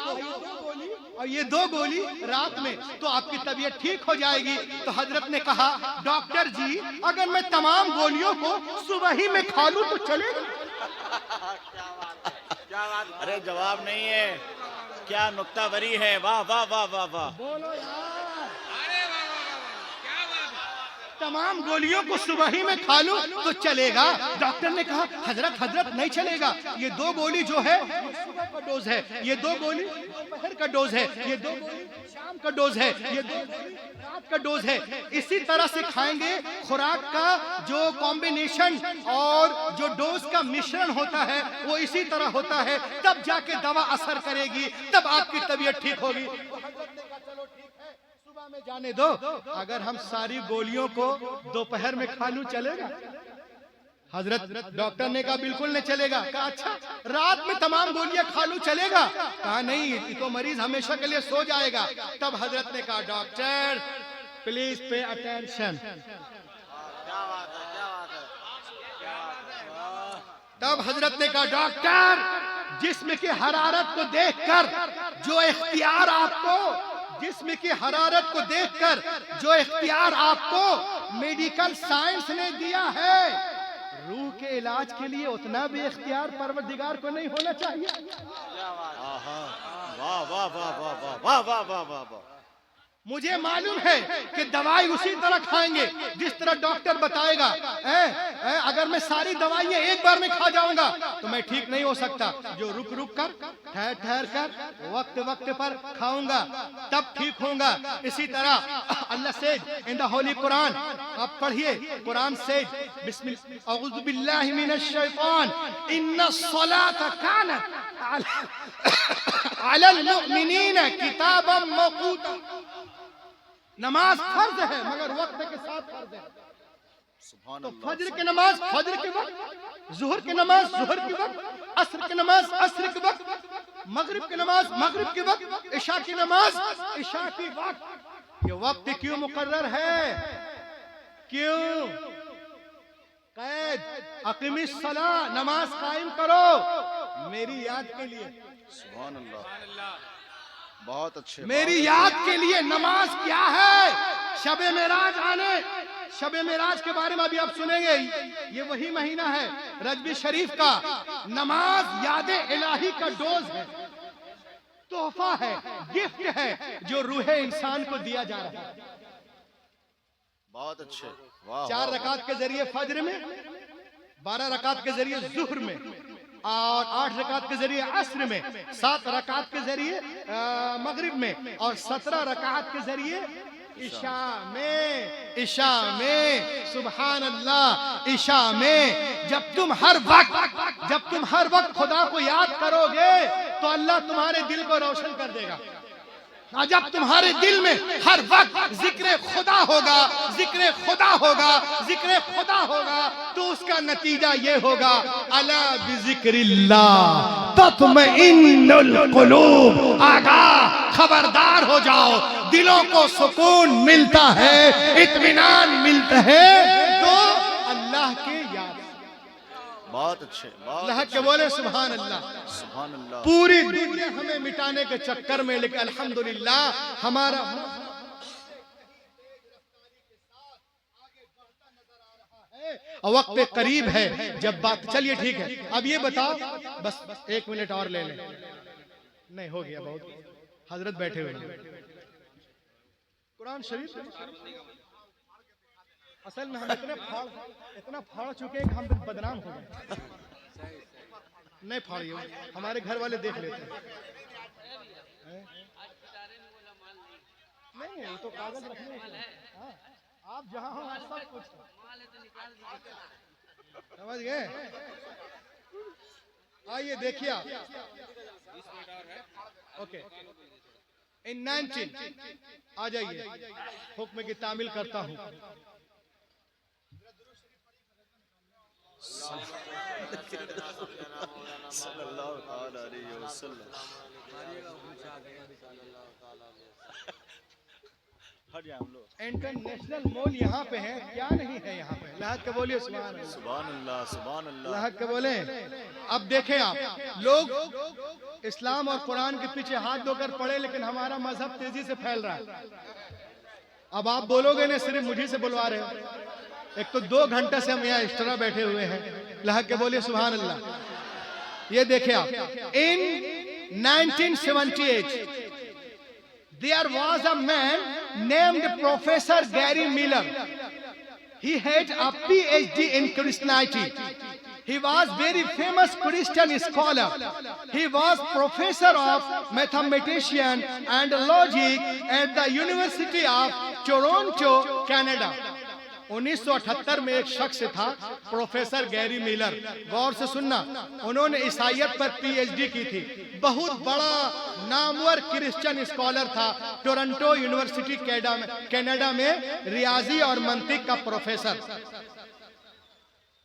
और ये 2 गोली रात में, तो आपकी तबीयत ठीक हो जाएगी। तो हजरत ने कहा डॉक्टर जी अगर मैं तमाम गोलियों को सुबह ही में खा लूं तो चलेगा? अरे जवाब नहीं है, क्या नुक्तावरी है, वाह वाह वाह वाह वाह। बोलो यार, तमाम गोलियों को सुबह ही में खा लूं तो चलेगा? डॉक्टर ने कहा हजरत नहीं चलेगा, ये 2 गोली जो है सुबह का डोज है, ये 2 गोली दोपहर का डोज है, ये 2 गोली शाम का डोज है, ये 2 गोली रात का डोज है। इसी तरह से खाएंगे, खुराक का जो कॉम्बिनेशन और जो डोज का मिश्रण होता है वो इसी तरह होता है, तब जाके दवा असर करेगी, तब आपकी तबीयत ठीक होगी। चलो ठीक है सुबह में जाने दो, अगर हम सारी गोलियों को दोपहर में खा लूं चलेगा? हजरत डॉक्टर ने कहा बिल्कुल नहीं चलेगा। कहा अच्छा रात में तमाम गोलियां खा लूं चलेगा? कहा नहीं, तो मरीज हमेशा के लिए सो जाएगा। तब हजरत ने कहा डॉक्टर प्लीज पे अटेंशन। तब हजरत ने कहा डॉक्टर जिस्म की हरारत को देखकर जो इख्तियार आपको, जिस्म की हरारत को देखकर जो इख्तियार आपको मेडिकल साइंस ने दिया है, रूह के इलाज के लिए उतना भी इख्तियार परवरदिगार को नहीं होना चाहिए? वाह वाह वाह वाह वाह वाह वाह वाह वाह वाह। मुझे मालूम है कि दवाई उसी तरह खाएंगे जिस तरह डॉक्टर बताएगा। अगर मैं सारी दवाइयां एक बार में खा जाऊंगा तो मैं ठीक नहीं हो सकता। जो रुक रुक कर, ठहर ठहर कर, वक्त वक्त पर खाऊंगा तब ठीक होऊंगा। इसी तरह Allah said in the holy Quran, आप पढ़िए कुरान सेड बिस्मिल्लाह औज़ु बिल्लाहि मिनश शैतान इन्नस सलाता कानत अलल मुमिनीना किताबम मौक़ूता। नमाज फर्ज है मगर वक्त के साथ फर्ज है। तो फजर की नमाज फजर के वक्त, जुहर की नमाज जुहर के वक्त, असर की नमाज असर के वक्त, मगरिब की नमाज मगरिब के वक्त, इशा की नमाज इशा के वक्त। ये वक्त क्यों मुकर्रर है? क्यों? कैद अकीमिस सला, नमाज कायम करो मेरी याद के लिए। सुभान अल्लाह, बहुत अच्छे। मेरी याद के लिए नमाज क्या है? शबे मेराज आने, शबे मेराज के बारे में अभी आप सुनेंगे। ये वही महीना है रजबी शरीफ का। नमाज यादे इलाही का डोज है, तोहफा है, गिफ्ट है जो रूहे इंसान को दिया जा रहा है। बहुत अच्छे, वाह। 4 रकात के जरिए फजर में, 12 रकात के जरिए जुहर में, और 8 रकात के जरिए असर में, 7 रकात के जरिए मगरिब में, और 17 रकात के जरिए इशा में। इशा में सुभान अल्लाह, इशा में जब तुम हर वक्त खुदा को याद करोगे तो अल्लाह तुम्हारे दिल को रोशन कर देगा। जब तुम्हारे दिल में हर वक्त जिक्र खुदा होगा, जिक्र खुदा होगा, जिक्र खुदा होगा, तो उसका नतीजा ये होगा, अला बिजिक्रिल्लाह तत्मइन्नुल कुलूब। आगाह, खबरदार हो जाओ, दिलों को सुकून मिलता है, इत्मीनान मिलता है तो अल्लाह के याद। बहुत अच्छे, अल्लाह के बोले सुभान अल्लाह। सुभान अल्लाह। पूरी दुनिया हमें मिटाने के चक्कर में, लेकिन अल्हम्दुलिल्लाह हमारा वक्त करीब है जब बात। चलिए ठीक है, अब ये बताओ, बस 1 मिनट और ले लें। नहीं हो गया, बहुत हजरत बैठे हुए हैं। कुरान शरीफ असल में हम इतना फाड़ चुके हैं कि हम बदनाम हो गए। नहीं फाड़िए, हमारे घर वाले देख लेते हैं। नहीं वो तो कागज रखने के लिए। हाँ, आप जहाँ हो सब कुछ समझ गए। आइए देखिए आप। ओके, इन 19 आ जाइए, हुक्म की तामील करता हूँ। सल्लल्लाहु अलैहि वसल्लम। इंटरनेशनल मॉल यहाँ पे है, क्या नहीं है यहाँ पे? अल्लाह के बोलिए सुभान अल्लाह। सुभान अल्लाह, सुभान अल्लाह। अल्लाह के बोले। अब देखें आप, लोग इस्लाम और कुरान के पीछे हाथ धोकर पड़े, लेकिन हमारा मजहब तेजी से फैल रहा है। अब आप बोलोगे ना, सिर्फ मुझे से बुलवा रहे हो। एक तो 2 घंटे से हम यहाँ एक्स्ट्रा बैठे हुए हैं। अल्लाह के बोलिए सुभान अल्लाह। ये देखें आप, इन 1978 there was a man named Professor Gary Miller. He had a PhD in Christianity. He was very famous Christian scholar. He was professor of mathematician and logic at the University of Toronto, Canada. 1978 में एक शख्स था, professor Gary Miller. गौर से सुनना, उन्होंने ईसाईयत पर PhD की थी। बहुत बड़ा नामवर क्रिश्चियन स्कॉलर था। टोरंटो यूनिवर्सिटी कनाडा में रियाजी और मंतिक का प्रोफेसर।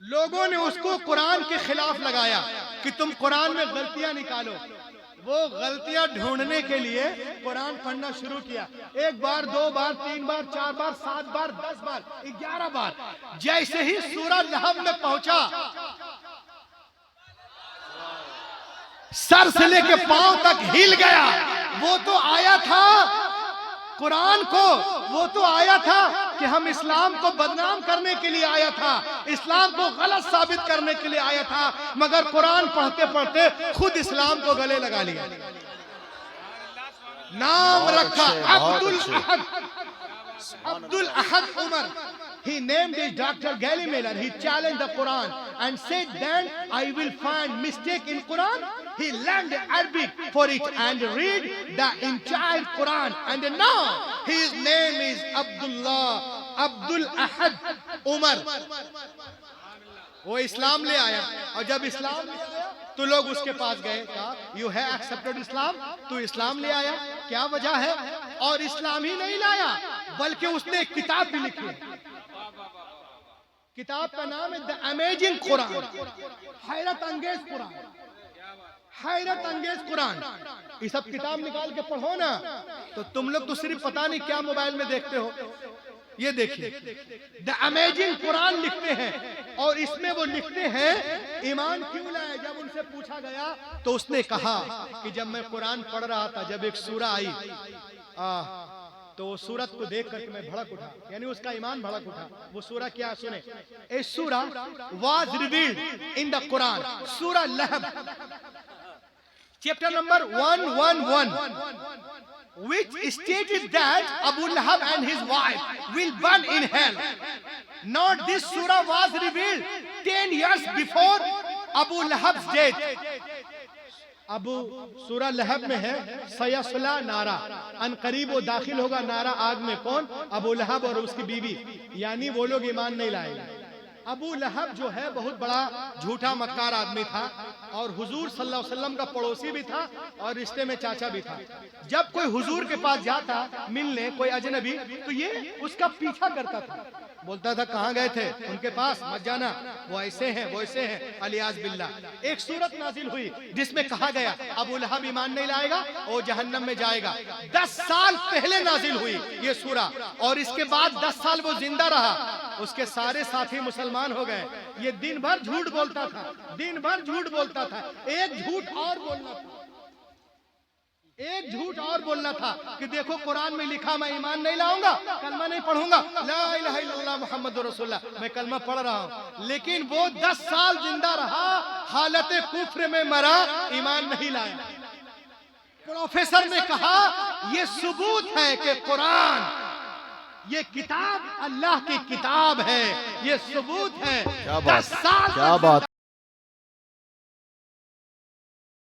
लोगों ने उसको कुरान के खिलाफ लगाया कि तुम कुरान में गलतियां निकालो। वो गलतियां ढूंढने के लिए कुरान पढ़ना शुरू किया। 1 बार, 2 बार, 3 बार, 4 बार, 7 बार, 10 बार, 11 बार। जैसे ही सूरह लहब में पहुंचा, सर से लेके पांव तक हिल गया। वो तो आया था कुरान को, वो तो आया था कि हम इस्लाम को बदनाम करने के लिए आया था, इस्लाम को गलत साबित करने के लिए आया था, मगर कुरान पढ़ते पढ़ते खुद इस्लाम को गले लगा लिया। नाम रखा अब्दुल अहद Umar. He named his Dr. Gary Miller. He challenged the Quran and said, then I will find mistake in Quran. He learned Arabic for it and read the entire Quran. And now his name is Abdul Ahad Umar. वो इस्लाम ले आया, और जब इस्लाम ले आया तो लोग उसके पास गए, कहा यू हैव एक्सेप्टेड इस्लाम, तू इस्लाम ले आया, क्या वजह है? और इस्लाम ही नहीं लाया, बल्कि उसने एक किताब भी लिखी। किताब का नाम है द अमेजिंग कुरान, हैरत अंगेज कुरान, हैरत अंगेज कुरान। ये सब किताब निकाल के पढ़ो ना, तो तुम लोग तो सिर्फ पता नहीं क्या मोबाइल में देखते हो। ये देखिए द अमेजिंग कुरान लिखते हैं, और इसमें वो लिखते हैं ईमान क्यों लाए। जब उनसे पूछा गया तो उसने कहा कि जब मैं कुरान पढ़ रहा था, जब एक सूरा आई तो वो सूरत को देख करके मैं भड़क उठा, यानी उसका ईमान भड़क उठा। वो सूरा क्या, सुने, ए सूरा was revealed in the Quran, सूरा लहब, chapter number 111, which stated that Abu Lahab and his wife will burn in hell. Not this surah was revealed 10 years before Abu Lahab's death. Abu सूरा लहब में है सयसला नारा, अन करीब वो दाखिल होगा नारा आग में। कौन? अबू लहब और उसकी बीवी, यानी वो लोग ईमान नहीं लाएंगे। अबू लहब जो है बहुत बड़ा झूठा मक्कार आदमी था, और हुजूर सल्लल्लाहु अलैहि वसल्लम का पड़ोसी भी था और रिश्ते में चाचा भी था। जब कोई हुजूर के पास जाता मिलने, कोई अजनबी, तो ये उसका पीछा करता था, बोलता था कहाँ गए थे, उनके पास मत जाना, वो ऐसे हैं वो ऐसे हैं, अलियाज बिल्लाह। एक सूरत नाजिल हुई जिसमें कहा गया अबू लहब ईमान नहीं लाएगा, वो जहन्नम में जाएगा। 10 साल पहले नाजिल हुई ये सूरा, और इसके बाद 10 साल वो जिंदा रहा, उसके सारे साथी मुसलमान हो गए। ये दिन भर झूठ बोलता था, दिन भर झूठ बोलता था। एक झूठ और बोलना था, एक झूठ और बोलना था कि देखो कुरान में लिखा मैं ईमान नहीं लाऊंगा, कलमा नहीं पढ़ूंगा, ला इलाहा इल्लल्लाह मुहम्मदुर रसूलुल्लाह, मैं कलमा पढ़ रहा हूं। लेकिन वो 10 साल जिंदा रहा, हालत कुफ्र में मरा, ईमान नहीं लाया। प्रोफेसर ने कहा यह सबूत है कि कुरान, ये किताब अल्लाह की किताब है, ये सबूत है। क्या बात, 10 साल क्या बात।